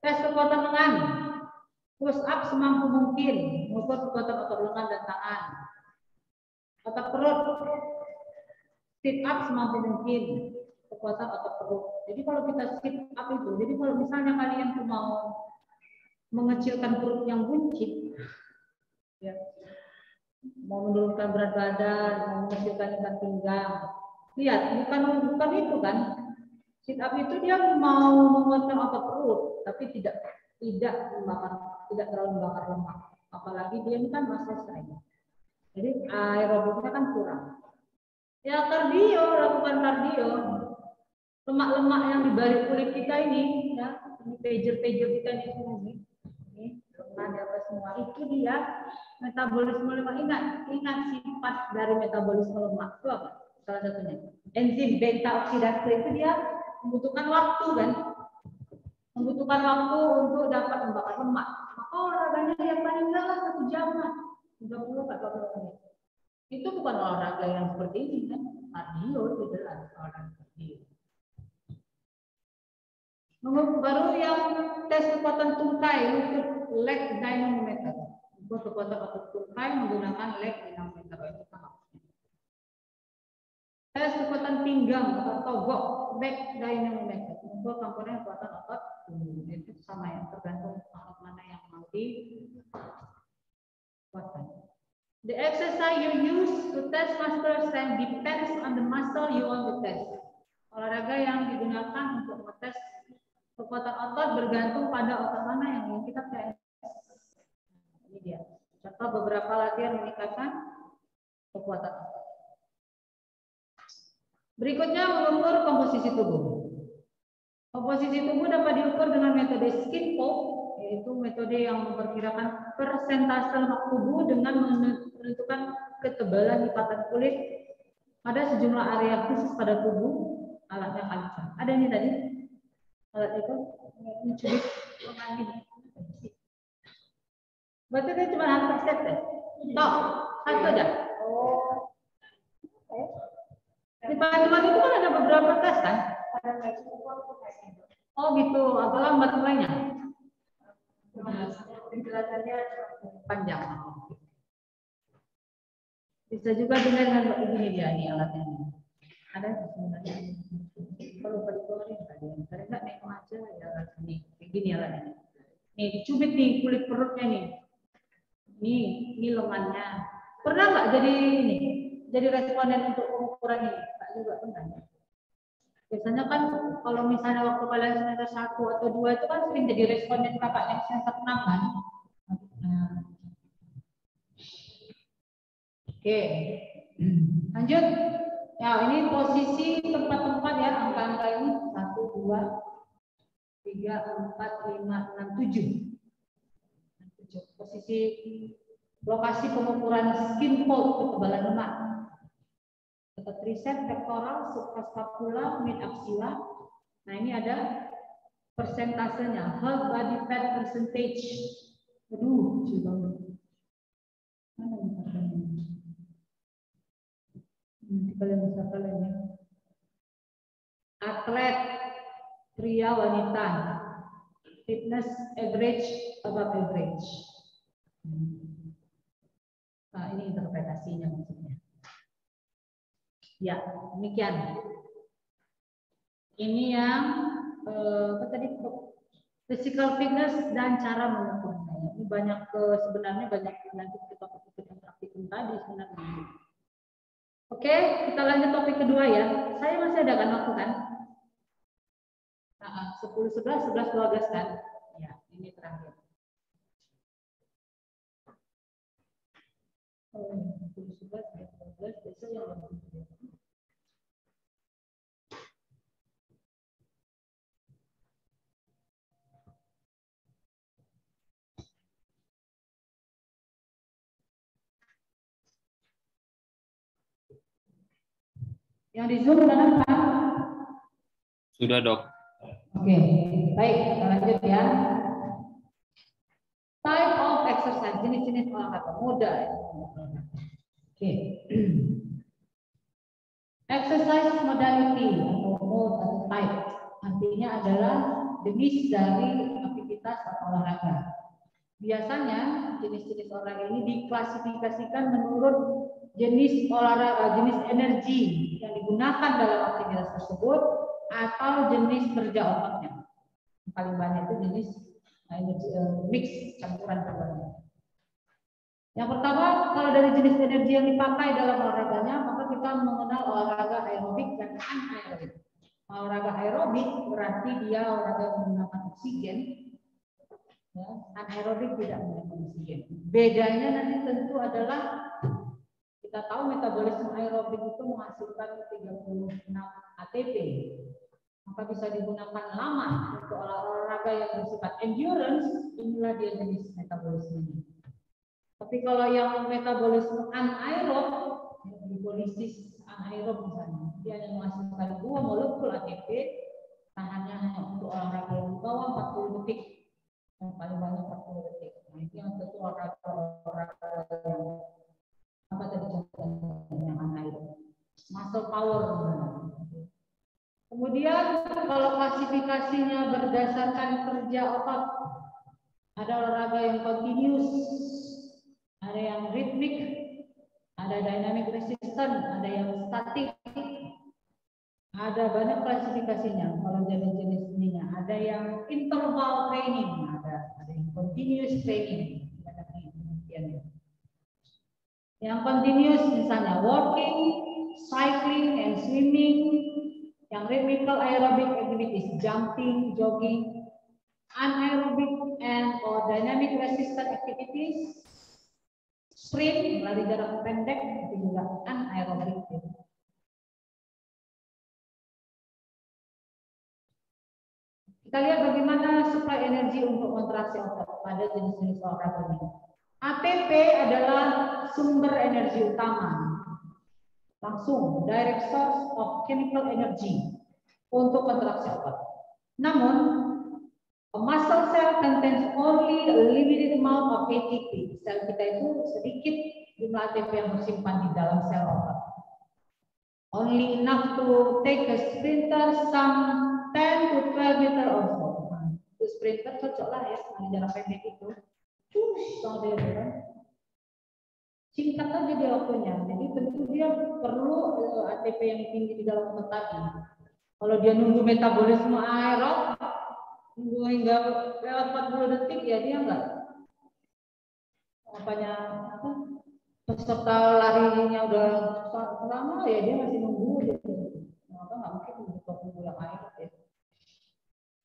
Speaker 1: Tes kekuatan lengan. Push up semampu mungkin. Mengukur kekuatan otot lengan dan tangan. Otot perut. Sit up semampu mungkin. Kekuatan otot perut. Jadi kalau kita sit up itu, jadi kalau misalnya kalian tuh mau mengecilkan perut yang buncit, ya, mau menurunkan berat badan, mau mengecilkan ikat pinggang, lihat bukan itu kan. Sit up itu dia mau menguatkan otot perut, tapi tidak terlalu membakar lemak. Apalagi dia ini kan massa strength. Jadi aerobiknya kan kurang. Ya kardio, lakukan kardio. Lemak-lemak yang di balik kulit kita ini, ya, ini pager kita ini ada apa semua itu dia metabolisme lemak. Ingat sifat dari metabolisme lemak itu apa? Salah satunya enzim beta oksidase itu dia membutuhkan waktu kan, membutuhkan waktu untuk dapat membakar lemak. Maka olahraganya yang paling enggak 1 jam lah, 30-40 menit. Itu bukan olahraga yang seperti ini kan, kardio itu jelas olahraga kardio. Baru yang tes kekuatan tungkai untuk leg dynamometer. Untuk kekuatan otot tungkai menggunakan leg dynamometer itu sama. Tes kekuatan pinggang atau togok back dynamometer. Untuk komponen kekuatan otot itu sama ya, tergantung otot mana yang mau dikuatkan. The exercise you use to test muscle strength depends on the muscle you want to test. Olahraga yang digunakan untuk mengetes kekuatan otot bergantung pada otot mana yang ingin kita tes. Ini dia. Contoh beberapa latihan meningkatkan kekuatan otot. Berikutnya mengukur komposisi tubuh. Komposisi tubuh dapat diukur dengan metode skin fold, yaitu metode yang memperkirakan persentase lemak tubuh dengan menentukan ketebalan lipatan kulit pada sejumlah area khusus pada tubuh. Alatnya kalipar. Ada ini tadi. Alat itu mencubit lengan ini. Berarti dia cuma hampir set tes. Toh, satu aja. Di panduan itu kan ada beberapa tes kan? Oh gitu, agak lambat mulainya. Penjelasannya panjang. Bisa juga dengan begini dia nih alatnya. Ada sebenarnya. Kalau dikeluarin tadi, karena nggak nengok aja ya alat ini. Begini alatnya. Nih dicubit nih kulit perutnya nih. Ini lengannya. Pernah nggak jadi ini? Jadi responden untuk pengukuran ini? Tak juga pernah. Biasanya kan kalau misalnya waktu kalian semester 1 atau 2 itu kan sering jadi responden kakak yang semester 6 kan? Oke, lanjut. Ya ini posisi tempat-tempat ya, angka-angka ini 1, 2, 3, 4, 5, 6, 7. Posisi lokasi pengukuran skin fold ketebalan lemak. Tricep, pectoral, supraspapula, mid axilla. Nah ini ada persentasenya, whole body fat percentage. Aduh, coba. Mana Kalian bisa kalian ya. Atlet pria wanita, fitness average above average. Nah, ini interpretasinya maksudnya. Ya, demikian. Ini yang apa tadi, physical fitness dan cara mengukurnya. Ini banyak sebenarnya banyak nanti kita praktikum tadi sebenarnya. Oke, kita lanjut topik kedua ya. Saya masih ada kan waktu kan? 10, 11, 11, 12 kan? Ya, ini terakhir. 10, 11, 12, besok yang yang di Zoom udah kan?
Speaker 2: Sudah, Dok.
Speaker 1: Oke, baik, kita lanjut ya. Type of exercise, jenis-jenis olahraga muda. Oke. Exercise modality atau mode atau type artinya adalah jenis dari aktivitas atau olahraga. Biasanya jenis-jenis olahraga ini diklasifikasikan menurut jenis olahraga, jenis energi yang digunakan dalam aktivitas tersebut atau jenis kerja otaknya. Paling banyak itu jenis energi mix campuran keduanya. Yang pertama, kalau dari jenis energi yang dipakai dalam olahraganya, maka kita mengenal olahraga aerobik dan anaerobik. Olahraga aerobik berarti dia olahraga menggunakan oksigen. Ya, anaerobik tidak menggunakan oksigen. Bedanya nanti tentu adalah kita tahu metabolisme aerobik itu menghasilkan 36 ATP. Maka bisa digunakan lama untuk olahraga yang bersifat endurance. Inilah dia jenis metabolismenya. Tapi kalau yang metabolisme anaerob, glikolisis anaerob misalnya, dia hanya menghasilkan 2 molekul ATP, tahannya hanya untuk olahraga yang di bawah 40 detik. Yang paling banyak 40 detik. Nah, itu yang tentu olahraga yang apa tadi contohnya yang anaerob. Muscle power. Kemudian kalau klasifikasinya berdasarkan kerja otot, ada olahraga yang continuous, ada yang ritmik, ada dynamic resistance, ada yang statik, ada banyak klasifikasinya. Kalau jenis-jenis ininya, ada yang interval training, ada yang continuous training, ada yang yang continuous misalnya walking, cycling, and swimming. Yang rhythmical aerobic activities, jumping, jogging, anaerobic and or dynamic resistant activities, sprint, lari jarak pendek, itu juga anaerobik. Kita lihat bagaimana suplai energi untuk kontraksi otot pada jenis-jenis olahraga ini. ATP adalah sumber energi utama. Langsung direct source of chemical energy untuk kontraksi otot. Namun, a muscle cell contains only a limited amount of ATP. Sel kita itu sedikit jumlah ATP yang tersimpan di dalam sel otot. Only enough to take a sprinter some 10 to 12 meter or so. Itu sprinter cocok lah ya, jarak pendek itu. Kalau dia kan. Singkat aja dia waktunya, jadi tentu dia perlu ATP yang tinggi di dalam otot tadi. Kalau dia nunggu metabolisme aerob, nunggu hingga lewat 40 detik ya dia enggak. Peserta larinya udah lama ya dia masih nunggu. Maka nggak mungkin untuk nunggu yang aerob ya.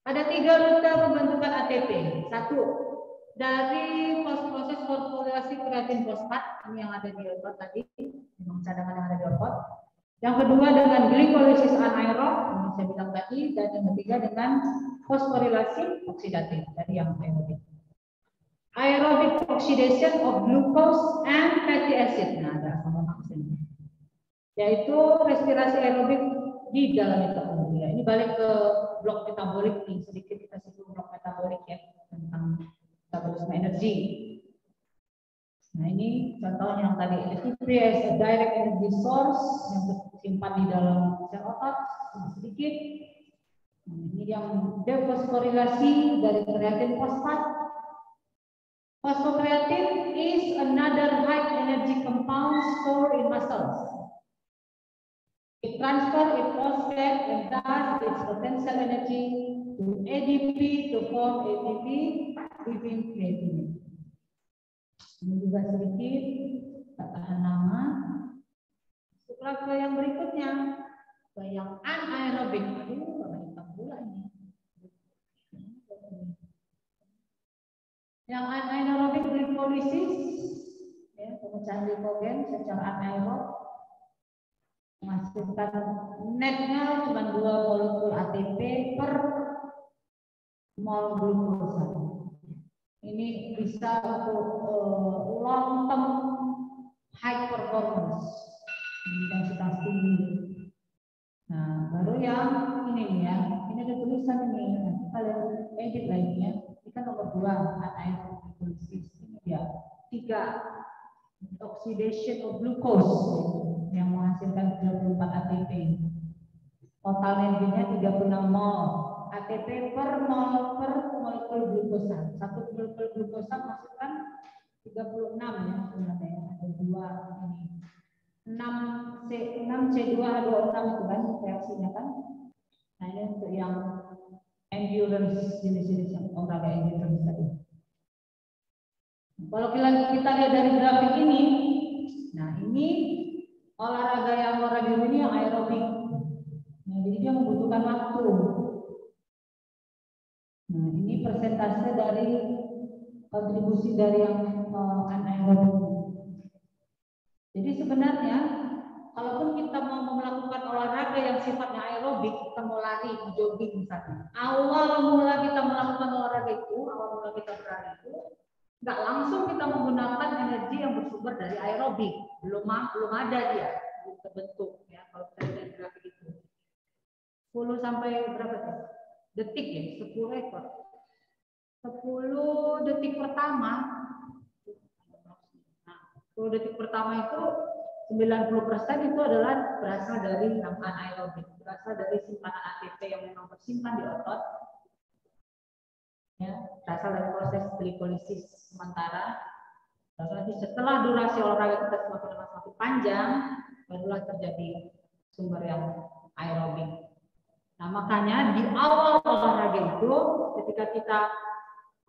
Speaker 1: Ada 3 rute pembentukan ATP. 1. Dari proses fosforilasi kreatin fosfat ini yang ada di otot tadi, memang cadangan yang ada di otot. Yang kedua dengan glikolisis anaerob, yang saya bilang tadi, dan yang ketiga dengan fosforilasi oksidatif dari yang aerobik. Aerobic oxidation of glucose and fatty acid. Nah, ada sama maksudnya. Yaitu respirasi aerobik di dalam mitokondria. Ini balik ke blok metabolik nih, sedikit kita sebut blok metabolik ya tentang metabolisme energi. Nah, ini ini contoh yang tadi ATP as a direct energy source yang tersimpan di dalam sel otot sedikit. Ini yang defosforilasi dari kreatin fosfat. Phosphocreatine is another high energy compound stored in muscles. It transfers its phosphate and thus its potential energy to ADP to form ATP within creatine. Ini juga sedikit katakan nama. Setelah ke yang berikutnya, ke yang anaerobik. Aduh, apa hitam pula ini. Yang anaerobik glycolysis, ya, pemecahan glikogen secara anaerob menghasilkan netnya cuma 2 molekul ATP per mol glukosa. Ini bisa untuk long term high performance, intensitas tinggi. Nah, baru yang ini ya, ini ada tulisan ini. Nanti kalian edit lainnya. Ini kan nomor 2 anaerobic glycolysis. Ini dia 3 oxidation of glucose yang menghasilkan 24 ATP. Total energinya 36 mol ATP per mol per molekul glukosa. Satu molekul glukosa masukkan 36 ya sebenarnya. Ada 2 ini. 6C2H26 itu kan reaksinya kan. Nah ini untuk yang endurance, jenis-jenis yang olahraga endurance tadi. Kalau kita lihat dari grafik ini, nah ini olahraga yang ini yang aerobik. Nah, jadi dia membutuhkan waktu. Nah, ini persentase dari kontribusi dari yang anaerobik. Jadi sebenarnya kalaupun kita mau melakukan olahraga yang sifatnya aerobik, kita mau lari, jogging misalnya. Awal mula kita melakukan olahraga itu, awal mula kita berlari itu, nggak langsung kita menggunakan energi yang bersumber dari aerobik. Belum ada dia, belum terbentuk ya kalau kita lihat grafik itu. 10 sampai berapa detik ya? 10 ekor. 10 detik pertama. Nah, 10 detik pertama itu 90% itu adalah berasal dari anaerobik, berasal dari simpanan ATP yang memang tersimpan di otot. Ya, berasal dari proses glikolisis sementara. Nanti setelah durasi olahraga kita semakin panjang, barulah terjadi sumber yang aerobik. Nah, makanya di awal olahraga itu, ketika kita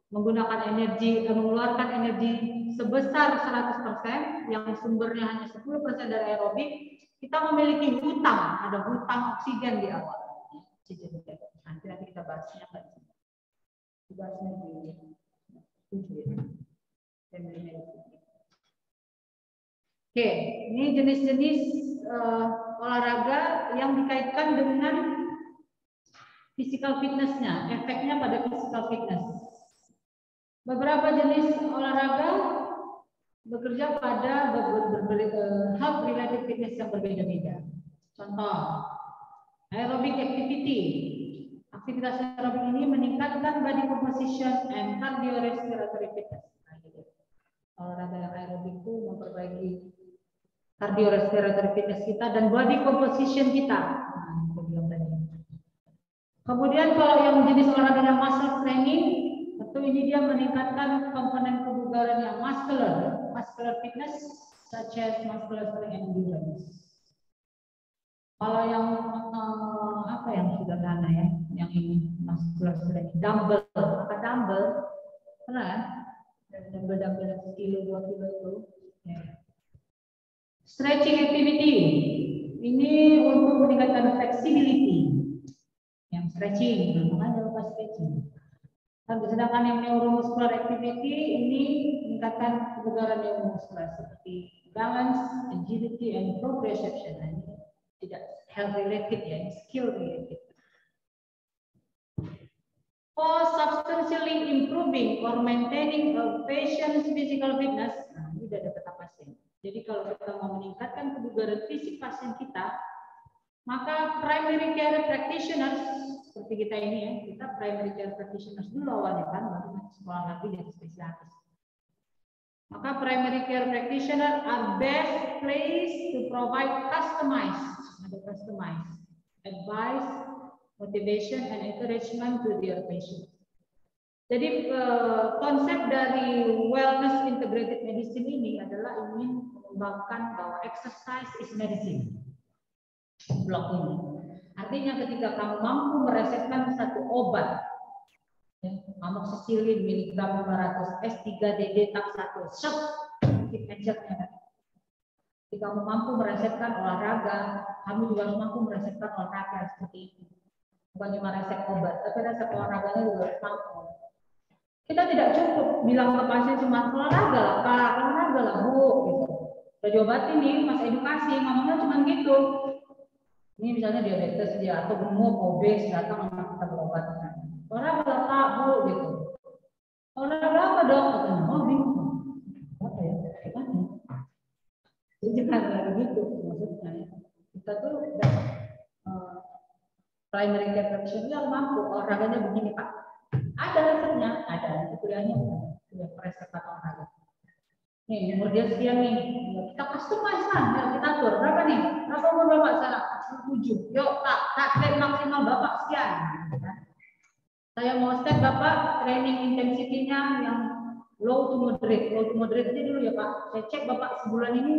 Speaker 1: menggunakan energi, mengeluarkan energi sebesar 100%, yang sumbernya hanya 10% dari aerobik, kita memiliki hutang, ada hutang oksigen di awal. Nanti kita bahasnya kan. Bahasnya di 7. Oke, ini jenis-jenis olahraga yang dikaitkan dengan physical fitness-nya, efeknya pada physical fitness. Beberapa jenis olahraga bekerja pada health related fitness yang berbeda-beda. Contoh, aerobic activity. Aktivitas aerobik ini meningkatkan body composition and cardiorespiratory fitness. Olahraga yang aerobik itu memperbaiki cardiorespiratory fitness kita dan body composition kita. Kemudian kalau yang jenis olahraga yang muscle training, tentu ini dia meningkatkan komponen kebugaran yang muscular fitness, such as muscular endurance. Kalau yang apa yang sederhana ya, yang ini muscular training, dumbbell, pernah? Dumbbell sekilo 2 kilo itu. Ya. Stretching activity, ini untuk meningkatkan flexibility. Yang stretching, makanya lupa stretching. Sedangkan yang neuromuscular activity ini meningkatkan kebugaran neuromuskular seperti balance, agility, and proprioception. Nah, ini tidak health related ya, ini skill related. For substantially improving or maintaining a patient's physical fitness, nah, ini sudah ada peta pasien. Jadi kalau kita mau meningkatkan kebugaran fisik pasien kita, maka primary care practitioners seperti kita ini ya, kita primary care practitioners dulu awalnya kan, baru sekolah lagi jadi spesialis. Maka primary care practitioner are best placed to provide customized advice, motivation, and encouragement to their patients. Jadi konsep dari wellness integrated medicine ini adalah ingin mengembangkan bahwa exercise is medicine. Blok ini. Artinya ketika kamu mampu meresepkan satu obat, ya, amoxicillin miligram 500, S3DD tak 1, signature-nya. Ketika kamu mampu meresepkan olahraga, kamu juga harus mampu meresepkan olahraga seperti itu. Bukan cuma resep obat, tapi resep olahraganya juga harus mampu. Kita tidak cukup bilang ke pasien cuma olahraga lah, Pak, olahraga lah, Bu. Gitu. Udah diobatin nih, Mas edukasi, ngomongnya cuma gitu. Ini misalnya diabetes dia atau gemuk, obes, datang kita berobat. Olahraga lah, Pak, Bu, gitu. Olahraga apa dong? Oh, bingung. Apa ya? Gimana? Jadi jangan lagi gitu maksudnya. Kita tuh udah primary care practitioner mampu olahraganya begini, Pak. Ada resepnya, ada. Itu kuliahnya kuliah resep olahraga. Nih, umur dia sekian nih. Kita customize kan, ya, kita atur. Berapa nih? Berapa umur Bapak sekarang? 7. Yuk, Pak, step maksimal Bapak sekian. Saya mau step Bapak training intensity-nya yang low to moderate. Low to moderate aja dulu ya, Pak. Saya cek Bapak sebulan ini,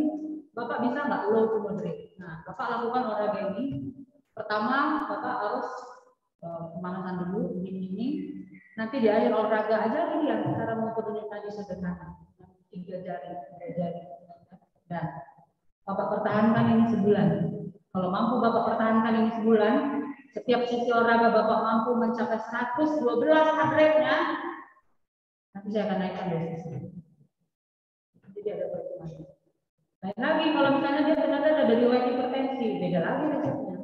Speaker 1: Bapak bisa nggak low to moderate? Nah, Bapak lakukan olahraga ini. Pertama, Bapak harus pemanasan dulu, ini. Nanti di akhir olahraga aja ini yang cara mengukurnya tadi sederhana. 3 jari. Dan Bapak pertahankan ini sebulan. Kalau mampu Bapak pertahankan ini sebulan, setiap sesi olahraga Bapak mampu mencapai 112 heart rate-nya, nanti saya akan naikkan dosis. Jadi ada perhitungan. Lain lagi kalau misalnya dia ternyata ada riwayat hipertensi, beda lagi resepnya.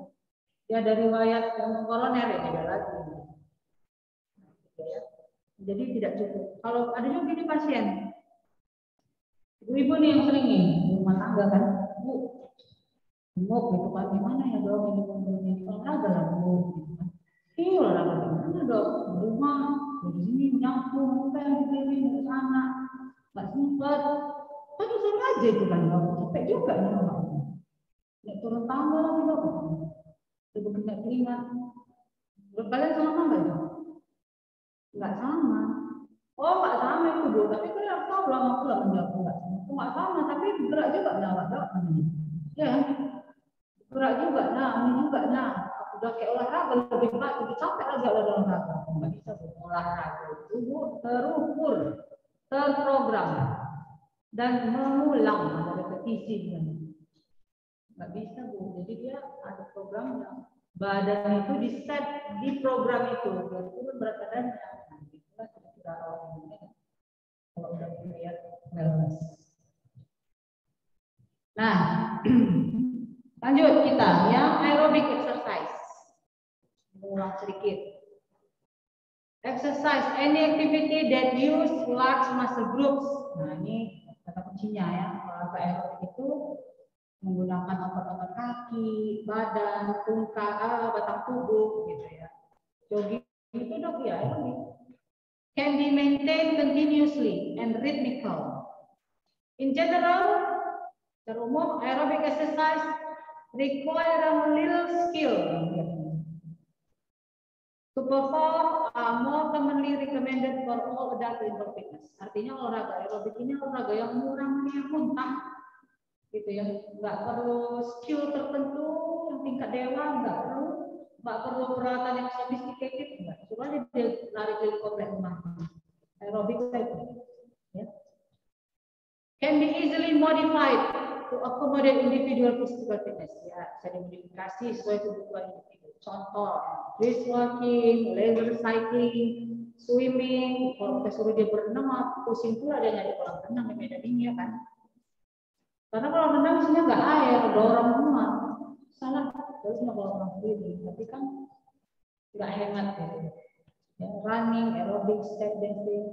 Speaker 1: Dia ada riwayat koroner, beda lagi. Jadi tidak cukup. Kalau ada juga gini pasien, ibu-ibu nih yang sering nih rumah tangga kan, Bu, gemuk gitu kan, gimana ya dong ini olahraga lah Bu. Iya olahraga gimana dok? Di rumah, di sini nyampung, apa yang dipilih dari sana, nggak sempat. Kan usah aja itu kan dok, capek juga nih dok. Ya turun tangga lagi dok, ibu kena keringat. Kalian sama nggak dok? Nggak sama. Oh nggak sama itu Bu, tapi kan aku tahu lah aku nggak menjawab nggak sama, tapi gerak juga nggak dok. Ya, gerak juga, nah ini juga, nah udah kayak olahraga lebih berat, lebih capek lagi olahraga. Nggak bisa Bu, olahraga itu Bu terukur, terprogram dan mengulang, ada repetisi. Nggak bisa Bu, jadi dia ada programnya. Badan itu di set di program itu, dan turun berat badannya. Nah, itulah kita awalnya. Kalau udah melihat wellness. Nah, lanjut kita yang aerobic exercise. Ulang sedikit. Exercise any activity that use large muscle groups. Nah, ini kata kuncinya ya. Olahraga aerobik itu menggunakan otot-otot kaki, badan, tungkai, batang tubuh gitu ya. Jogging itu dok ya aerobik. Can be maintained continuously and rhythmical. In general, secara umum aerobic exercise require a little skill to perform are more commonly recommended for all adult indoor fitness. Artinya olahraga aerobik ini olahraga yang murahnya muntah, gitu ya. Nggak perlu skill tertentu yang tingkat dewa, nggak perlu peralatan yang sophisticated, nggak. Cuma dia lari keliling komplek rumah. Aerobik itu, ya. Can be easily modified to accommodate individual physical fitness. Ya, bisa dimodifikasi sesuai kebutuhan individu. Contoh, brisk walking, leisure cycling, swimming. Kalau kita suruh dia berenang, pusing pula dia nyari kolam renang di Medan ini ya kan. Karena kalau renang isinya nggak air, dorong semua. Salah, terus mau kolam sendiri. Tapi kan nggak hemat gitu. Ya, running, aerobic, step dancing.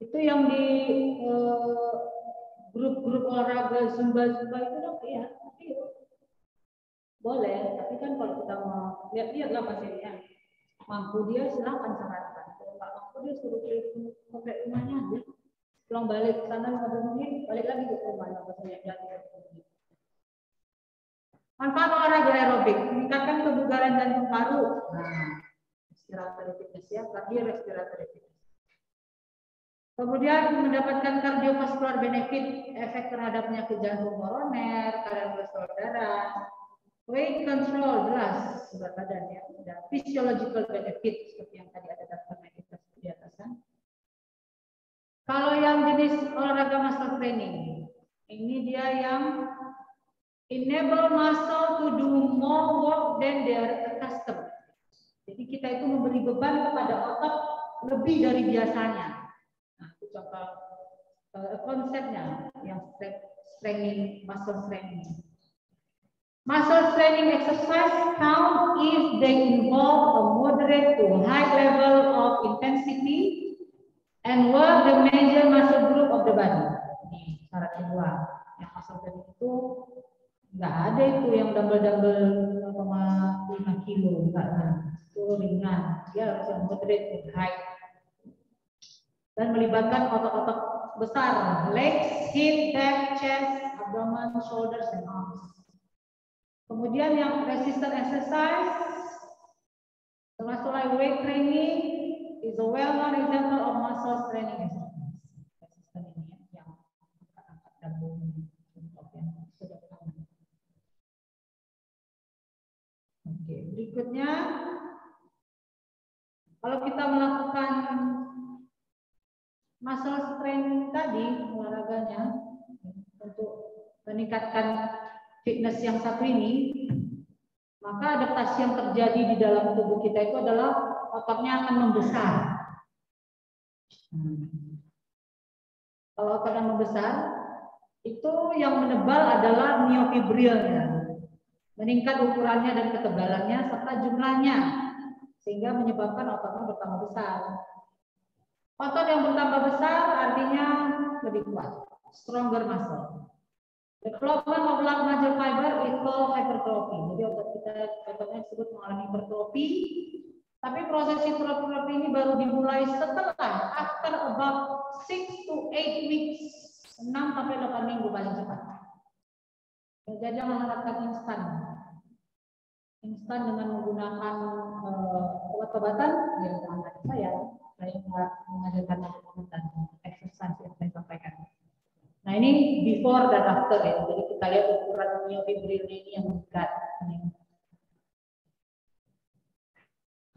Speaker 1: Itu yang di grup-grup olahraga zumba itu dong ya, tapi boleh. Tapi kan kalau kita mau lihat-lihat lah pasiennya, mampu dia silakan sarankan. Kalau nggak mampu dia suruh komplek rumahnya aja. pulang balik ke sana 15 menit, balik lagi ke rumah 15 menit. Manfaat olahraga aerobik, meningkatkan kebugaran jantung paru. Nah, respiratory fitness ya, cardiorespiratory fitness. Kemudian mendapatkan kardiovaskular benefit, efek terhadap penyakit jantung koroner, kadar kolesterol darah, weight control jelas berat badan ya, dan physiological benefit seperti yang tadi ada daftarnya kita di atasan. Kalau yang jenis olahraga muscle training, ini dia yang enable muscle to do more work than they are accustomed. Jadi kita itu memberi beban kepada otot lebih dari biasanya. Nah, itu contoh konsepnya yang strengthening, muscle strengthening. Muscle training exercise count if they involve a moderate to high level of intensity and work the major muscle group of the body. Ini syarat kedua. Yang muscle training itu nggak ada itu yang dumbbell 0,5 kilo, enggak ada. Itu ringan. Dia harus yang moderate to high. Dan melibatkan otot-otot besar, legs, hip, back, chest, abdomen, shoulders, and arms. Kemudian yang resistance exercise, termasuk weight training, is a well-known example of muscle training exercise. Resistance ini ya, yang angkat-angkat dumbbell untuk yang sederhana. Oke, berikutnya, kalau kita melakukan muscle strength tadi olahraganya untuk meningkatkan fitness yang satu ini, maka adaptasi yang terjadi di dalam tubuh kita itu adalah ototnya akan membesar. Kalau ototnya membesar, itu yang menebal adalah miofibrilnya, meningkat ukurannya dan ketebalannya serta jumlahnya, sehingga menyebabkan ototnya bertambah besar. Otot yang bertambah besar artinya lebih kuat, stronger muscle. Development of large muscle fiber is called hypertrophy. Jadi ototnya disebut mengalami hipertrofi. Tapi proses hipertrofi ini baru dimulai setelah after about 6 to 8 weeks, 6 sampai 8 minggu paling cepat. Jadi jangan harapkan instan dengan menggunakan obat-obatan. Ya, saya nggak mengajarkan obat-obatan, exercise yang saya sampaikan. Nah ini before dan after ya, jadi kita lihat ukuran miofibrilnya ini yang meningkat.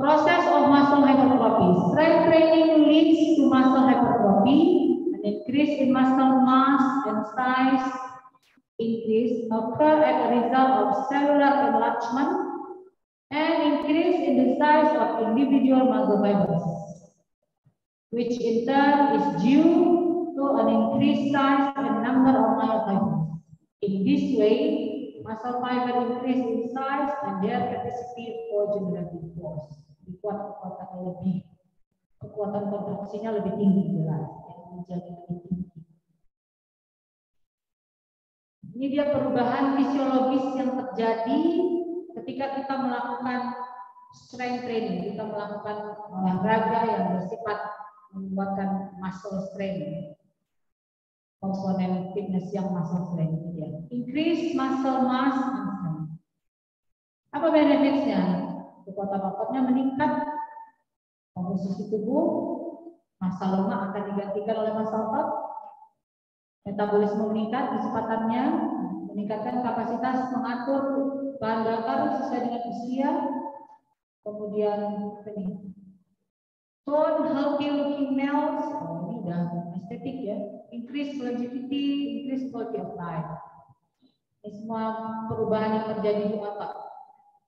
Speaker 1: Process of muscle hypertrophy. Strength training leads to muscle hypertrophy, an increase in muscle mass and size increase occur as a result of cellular enlargement and increase in the size of individual muscle fibers, which in turn is due to an increased size and number of myofibers. In this way, muscle fiber increase in size and their capacity for generating force. Dikuat kekuatannya lebih, kekuatan kontraksinya lebih tinggi jelas, yang menjadi lebih tinggi. Ini dia perubahan fisiologis yang terjadi ketika kita melakukan strength training, kita melakukan olahraga yang bersifat membuatkan muscle strength. Komponen fitness yang muscle strength ya. Increase muscle mass and strength. Apa benefitsnya? Kekuatan ototnya meningkat, komposisi tubuh, massa lemak akan digantikan oleh massa otot, metabolisme meningkat, kecepatannya, meningkatkan kapasitas mengatur bahan bakar sesuai dengan usia, kemudian ini. Tone healthy looking males, ini udah estetik ya. Increase longevity, increase quality of life. Ini semua perubahan yang terjadi di otot.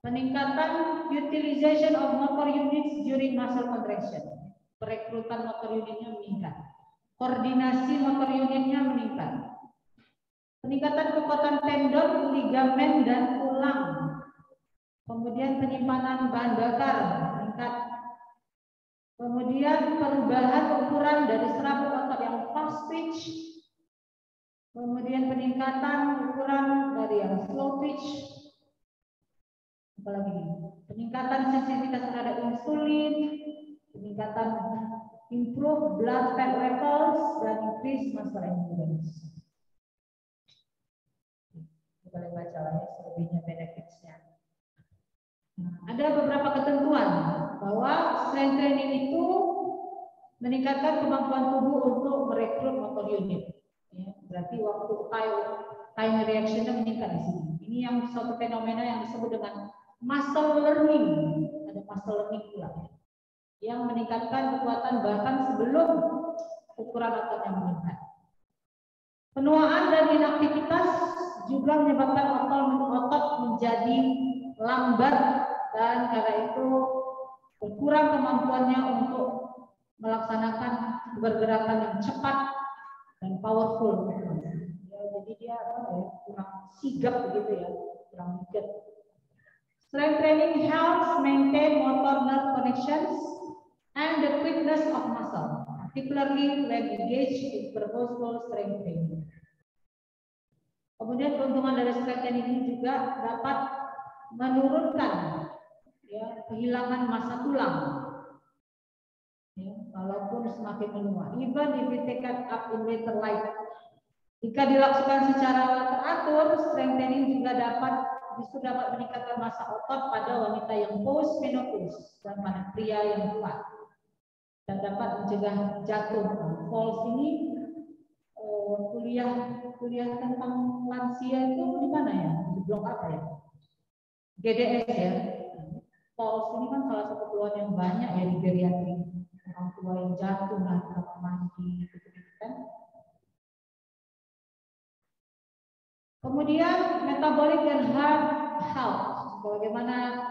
Speaker 1: Peningkatan utilization of motor units during muscle contraction. Perekrutan motor unitnya meningkat. Koordinasi motor unitnya meningkat. Peningkatan kekuatan tendon, ligamen, dan tulang. Kemudian penyimpanan bahan bakar meningkat. Kemudian perubahan ukuran dari serabut otot yang fast twitch. Kemudian peningkatan ukuran dari yang slow twitch. Apalagi peningkatan sensitivitas terhadap insulin, peningkatan improve blood fat levels, dan increase muscle endurance. Boleh baca lah ya selebihnya benefitsnya. Ada beberapa ketentuan bahwa strength training itu meningkatkan kemampuan tubuh untuk merekrut motor unit. Ya, berarti waktu time reaction-nya meningkat di sini. Ini yang suatu fenomena yang disebut dengan muscle learning. Ada muscle learning pula yang meningkatkan kekuatan bahkan sebelum ukuran ototnya meningkat. Penuaan dan inaktivitas juga menyebabkan otot menjadi lambat dan karena itu berkurang kemampuannya untuk melaksanakan pergerakan yang cepat dan powerful. Ya, jadi dia kurang sigap begitu ya, kurang giat. Strength training helps maintain motor nerve connections and the quickness of muscle, particularly when engaged in purposeful strength training. Kemudian keuntungan dari strength training ini juga dapat menurunkan ya, kehilangan massa tulang. Ya, walaupun semakin menua, even if we take it up in later life. Jika dilakukan secara teratur, strength training juga justru dapat meningkatkan massa otot pada wanita yang post menopause dan pada pria yang tua, dan dapat mencegah jatuh. Falls ini kuliah tentang lansia itu di mana ya? Di blok apa ya? GDS ya. Falls ini kan salah satu keluhan yang banyak ya di geriatri. Orang tua yang jatuh nanti kamar mandi gitu kan. Kemudian metabolic dan heart health. Bagaimana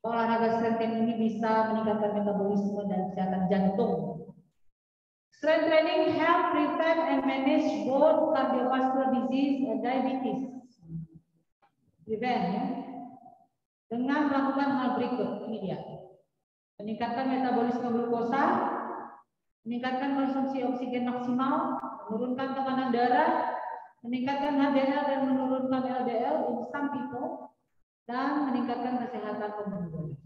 Speaker 1: olahraga strength training ini bisa meningkatkan metabolisme dan kesehatan jantung. Strength training help prevent and manage both cardiovascular disease and diabetes. Prevent ya. Dengan melakukan hal berikut, ini dia. Meningkatkan metabolisme glukosa, meningkatkan konsumsi oksigen maksimal, menurunkan tekanan darah, meningkatkan HDL dan menurunkan LDL in some people, dan meningkatkan kesehatan pembuluh.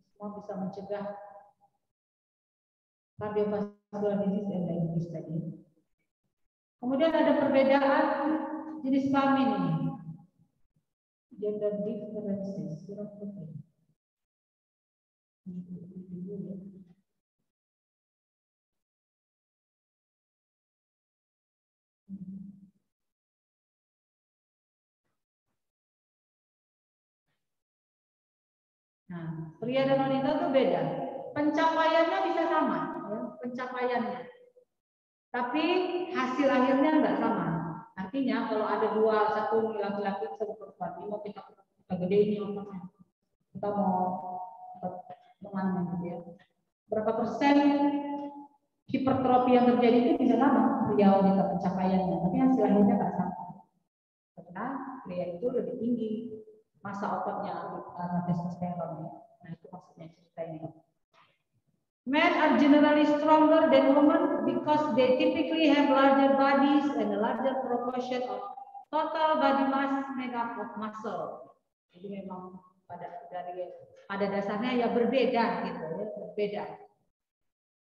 Speaker 1: Semua bisa mencegah cardiovascular disease dan diabetes tadi. Kemudian ada perbedaan jenis kelamin ini. Gender differences. Nah, pria dan wanita itu beda. Pencapaiannya bisa sama, ya, pencapaiannya. Tapi hasil akhirnya enggak sama. Artinya kalau ada satu laki-laki satu perempuan, ini mau kita gede ini ototnya, kita mau gitu ya. Berapa persen hipertrofi yang terjadi itu bisa sama pria wanita pencapaiannya, tapi hasil akhirnya enggak sama. Karena pria itu lebih tinggi massa ototnya karena testosteron. Nah itu maksudnya cerita ini. Men are generally stronger than women because they typically have larger bodies and a larger proportion of total body mass made up of muscle. Jadi memang pada dasarnya ya berbeda gitu ya, berbeda.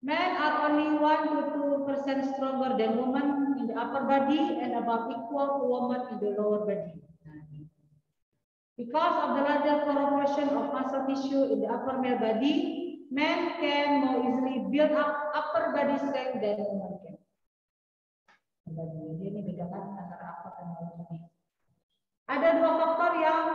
Speaker 1: Men are only 1 to 2% stronger than women in the upper body and about equal to women in the lower body. Because of the larger proportion of muscle tissue in the upper male body, men can more easily build up upper body strength than women can. Jadi ini bedakan antara upper dan lower body. Ada dua faktor yang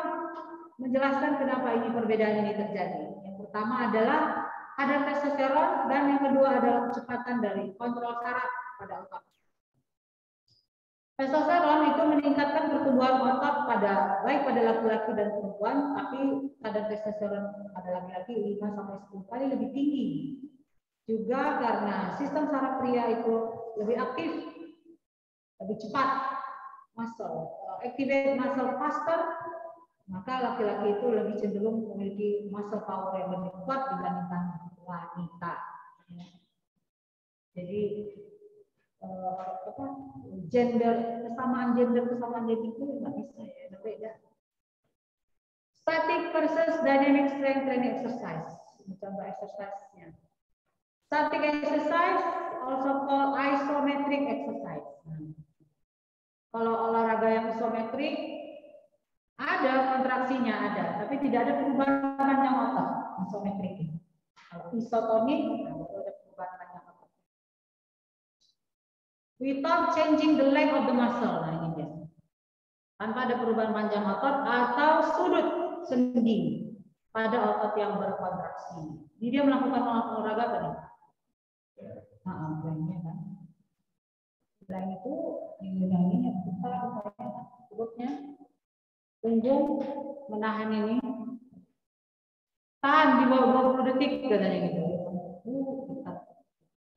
Speaker 1: menjelaskan kenapa ini perbedaan ini terjadi. Yang pertama adalah kadar testosteron dan yang kedua adalah kecepatan dari kontrol saraf pada otot. Testosteron itu meningkatkan pertumbuhan otot baik pada laki-laki dan perempuan, tapi kadar testosteron pada laki-laki 5-10 kali lebih tinggi. Juga karena sistem saraf pria itu lebih aktif, lebih cepat, activate muscle faster, maka laki-laki itu lebih cenderung memiliki muscle power yang lebih kuat dibandingkan wanita. Jadi kesamaan gender itu nggak bisa ya, beda. Static versus dynamic strength training exercise. Ini contoh exercise-nya. Static exercise also called isometric exercise. Kalau olahraga yang isometrik ada kontraksinya ada, tapi tidak ada perubahan panjang otot isometrik ini. Kalau isotonik ada perubahan panjang otot. Without changing the length of the muscle, nah ini dia. Tanpa ada perubahan panjang otot atau sudut sendi pada otot yang berkontraksi. Jadi dia melakukan olahraga tadi. Nah, planknya kan. Plank itu ini kita perutnya punggung menahan ini. Tahan di bawah 20 detik katanya gitu.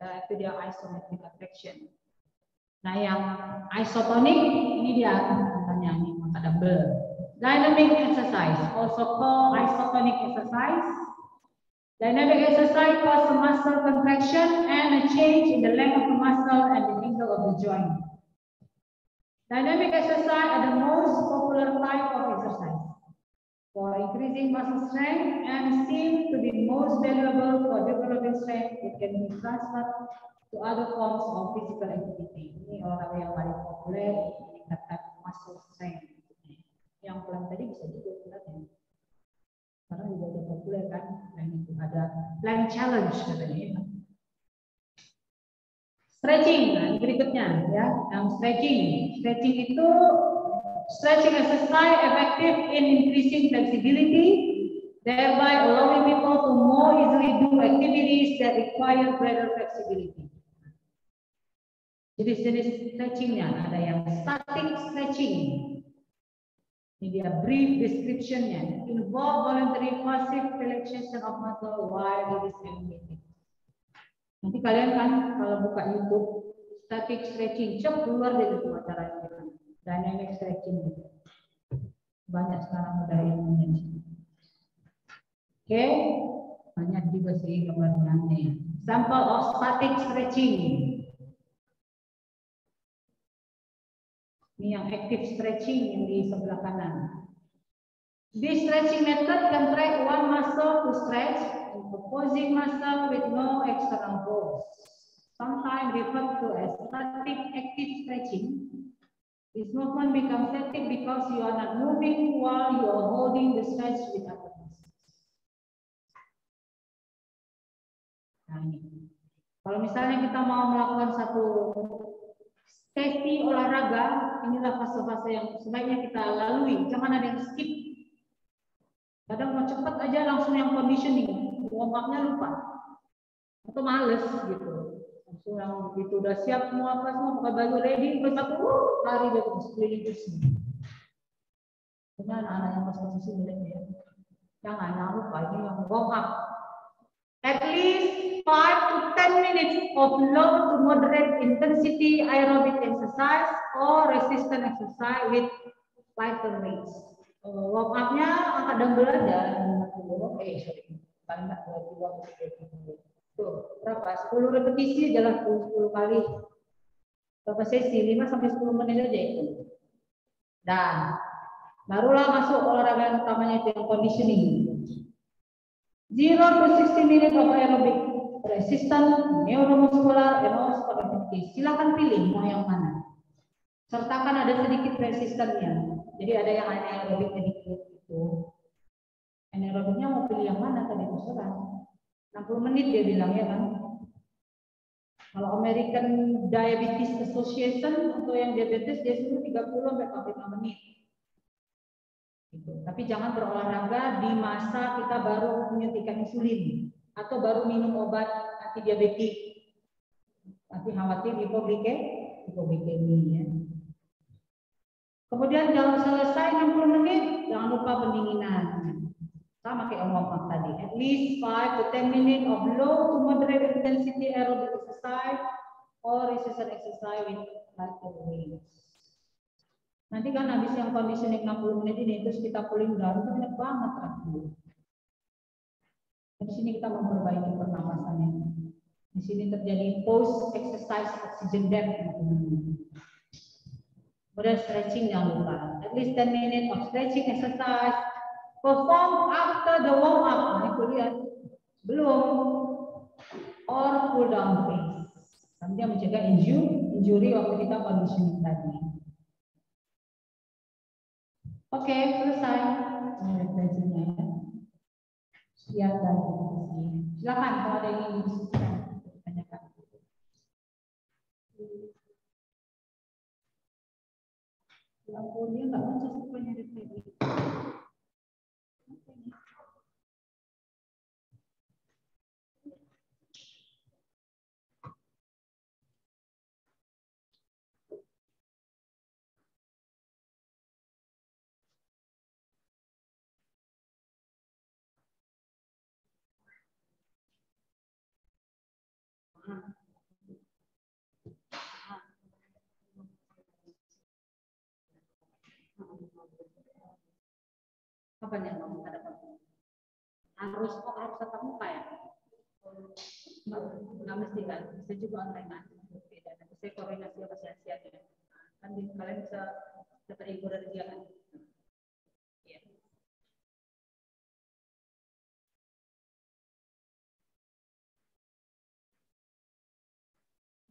Speaker 1: Itu dia isometric contraction. Nah, yang isotonik ini dia katanya ini maka dumbbell. Dynamic exercise also called isotonic exercise. Dynamic exercise causes muscle contraction and a change in the length of the muscle and the angle of the joint. Dynamic exercise are the most popular type of exercise for increasing muscle strength and seem to be most valuable for developing strength. It can be transferred to other forms of physical activity. Ini olahraga yang paling populer meningkatkan muscle strength. Yang pelan tadi bisa juga pelan. Karena juga udah populer kan, dan itu ada plank challenge katanya. Stretching, nah berikutnya ya, yang stretching itu stretching exercise effective in increasing flexibility, thereby allowing people to more easily do activities that require greater flexibility. Jadi jenis stretchingnya ada yang static stretching. Ini dia brief description-nya. Involve voluntary passive relaxation of muscle while it is animated. Nanti kalian kan kalau buka YouTube static stretching, keluar dari itu acaranya. Dynamic stretching gitu. Banyak sekarang udah ilmunya di sini. Oke, banyak juga sih gambarnya. Sample of static stretching. Ini yang active stretching yang di sebelah kanan. This stretching method can track one muscle to stretch and opposing muscle with no external force. Sometimes referred to as static active stretching. This movement becomes static because you are not moving while you are holding the stretch with other muscles. Nah ini. Kalau misalnya kita mau melakukan satu sesi olahraga, inilah fase-fase yang sebaiknya kita lalui. Jangan ada yang skip. Kadang mau cepat aja langsung yang conditioning, warm up-nya lupa. Atau males gitu. Langsung yang gitu udah siap semua apa semua, pakai baju ready, terus aku lari dia ke sekeliling terus. Dengan anak yang pas posisi milik ya. Jangan lupa ini yang warm up. At least 5 to 10 minutes of low to moderate intensity aerobic exercise or resistance exercise with lighter weights. Warm up-nya angkat dumbbell aja. Paling nggak 22 tuh berapa? 10 repetisi jalan 10 kali. Berapa sesi? 5 sampai 10 menit aja itu. Dan barulah masuk olahraga yang utamanya itu yang conditioning. 0 to 60 minutes of aerobic resistance, neuromuscular, and sport activity. Silakan pilih mau yang mana. Sertakan ada sedikit resistannya. Jadi ada yang anaerobik sedikit itu. Anaerobiknya mau pilih yang mana tadi terserah. 60 menit dia bilang ya kan. Kalau American Diabetes Association untuk yang diabetes dia suruh 30 sampai 45 menit. Gitu. Tapi jangan berolahraga di masa kita baru menyuntikkan insulin atau baru minum obat anti diabetik. Nanti khawatir hipoglikemia ya. Kemudian jangan selesai 60 menit, jangan lupa pendinginan. Sama kayak warm-up tadi. At least 5 to 10 minutes of low to moderate intensity aerobic exercise or resistance exercise with lighter weights. Nanti kan habis yang conditioning 60 menit ini terus kita pulling down itu banyak banget terakhir. Di sini kita memperbaiki pernapasannya. Di sini terjadi post exercise oxygen debt. Kemudian stretching jangan lupa. At least 10 minutes of stretching exercise perform after the warm up. Nah, itu lihat belum or cool down phase. Dia mencegah injury waktu kita conditioning tadi. Oke, selesai. Referensinya ya. Siap dan silakan kalau ada yang ingin diskusikan, tanyakan. Lampunya nggak bisa semuanya di sini. Apa yang mau ada harus tatap muka ya? Nggak mesti kan, bisa juga online kan. Beda. Nanti saya koordinasi sama siap-siap ya. Kan kalian bisa dapat info dari dia kan. Ya.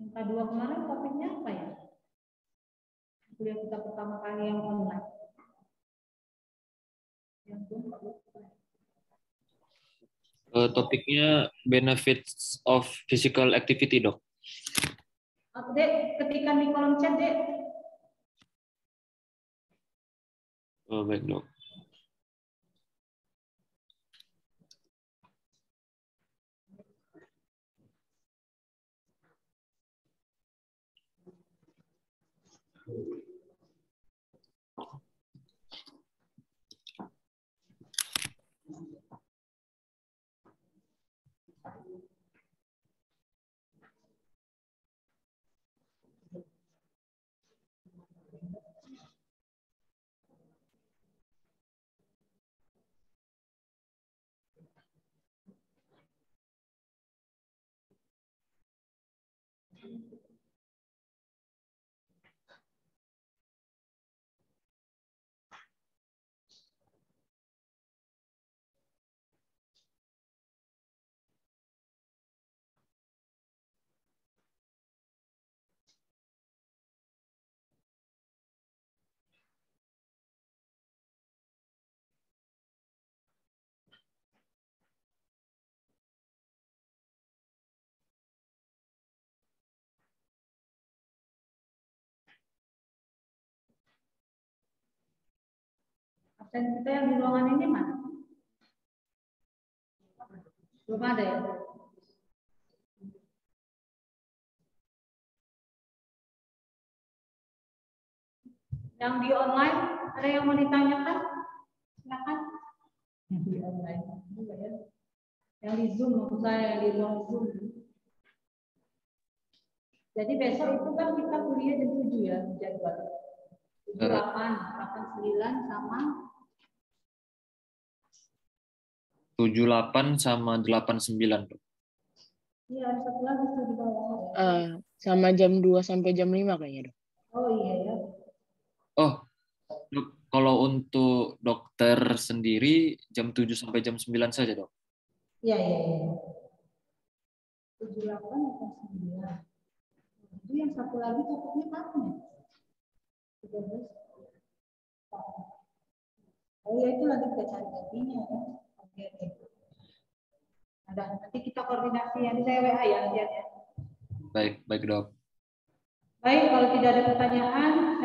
Speaker 1: Yang kedua kemarin topiknya apa ya? Kuliah kita pertama kali yang online. Yang kedua
Speaker 2: Topiknya benefits of physical activity, Dok.
Speaker 1: Dek, ketikkan di kolom chat, Dek.
Speaker 2: Oh, baik, Dok.
Speaker 1: Absen kita yang di ruangan ini mana? Belum ada ya? Yang di online, ada yang mau ditanyakan? Silakan. Yang di online, ya. Yang di Zoom, maksud saya yang di ruang Zoom. Jadi besok itu kan kita kuliah jam 7 ya, jadwal. 7, 8, 9 sama
Speaker 2: 78 sama 89, Dok.
Speaker 1: iya, ada satu lagi tuh di bawah.
Speaker 3: Sama jam 2 sampai jam 5 kayaknya, Dok.
Speaker 1: Oh iya ya.
Speaker 2: Oh, Dok, kalau untuk dokter sendiri jam 7 sampai jam 9 saja, Dok.
Speaker 1: Iya, iya, iya. 7, 8 atau 9. Itu yang satu lagi cocoknya kapan ya? 13. Oh ya, itu lagi kita cari gantinya ya. Oke, oke. Ada, nanti kita koordinasi, nanti saya WA ya.
Speaker 2: Baik, baik, Dok.
Speaker 1: Baik, kalau tidak ada pertanyaan,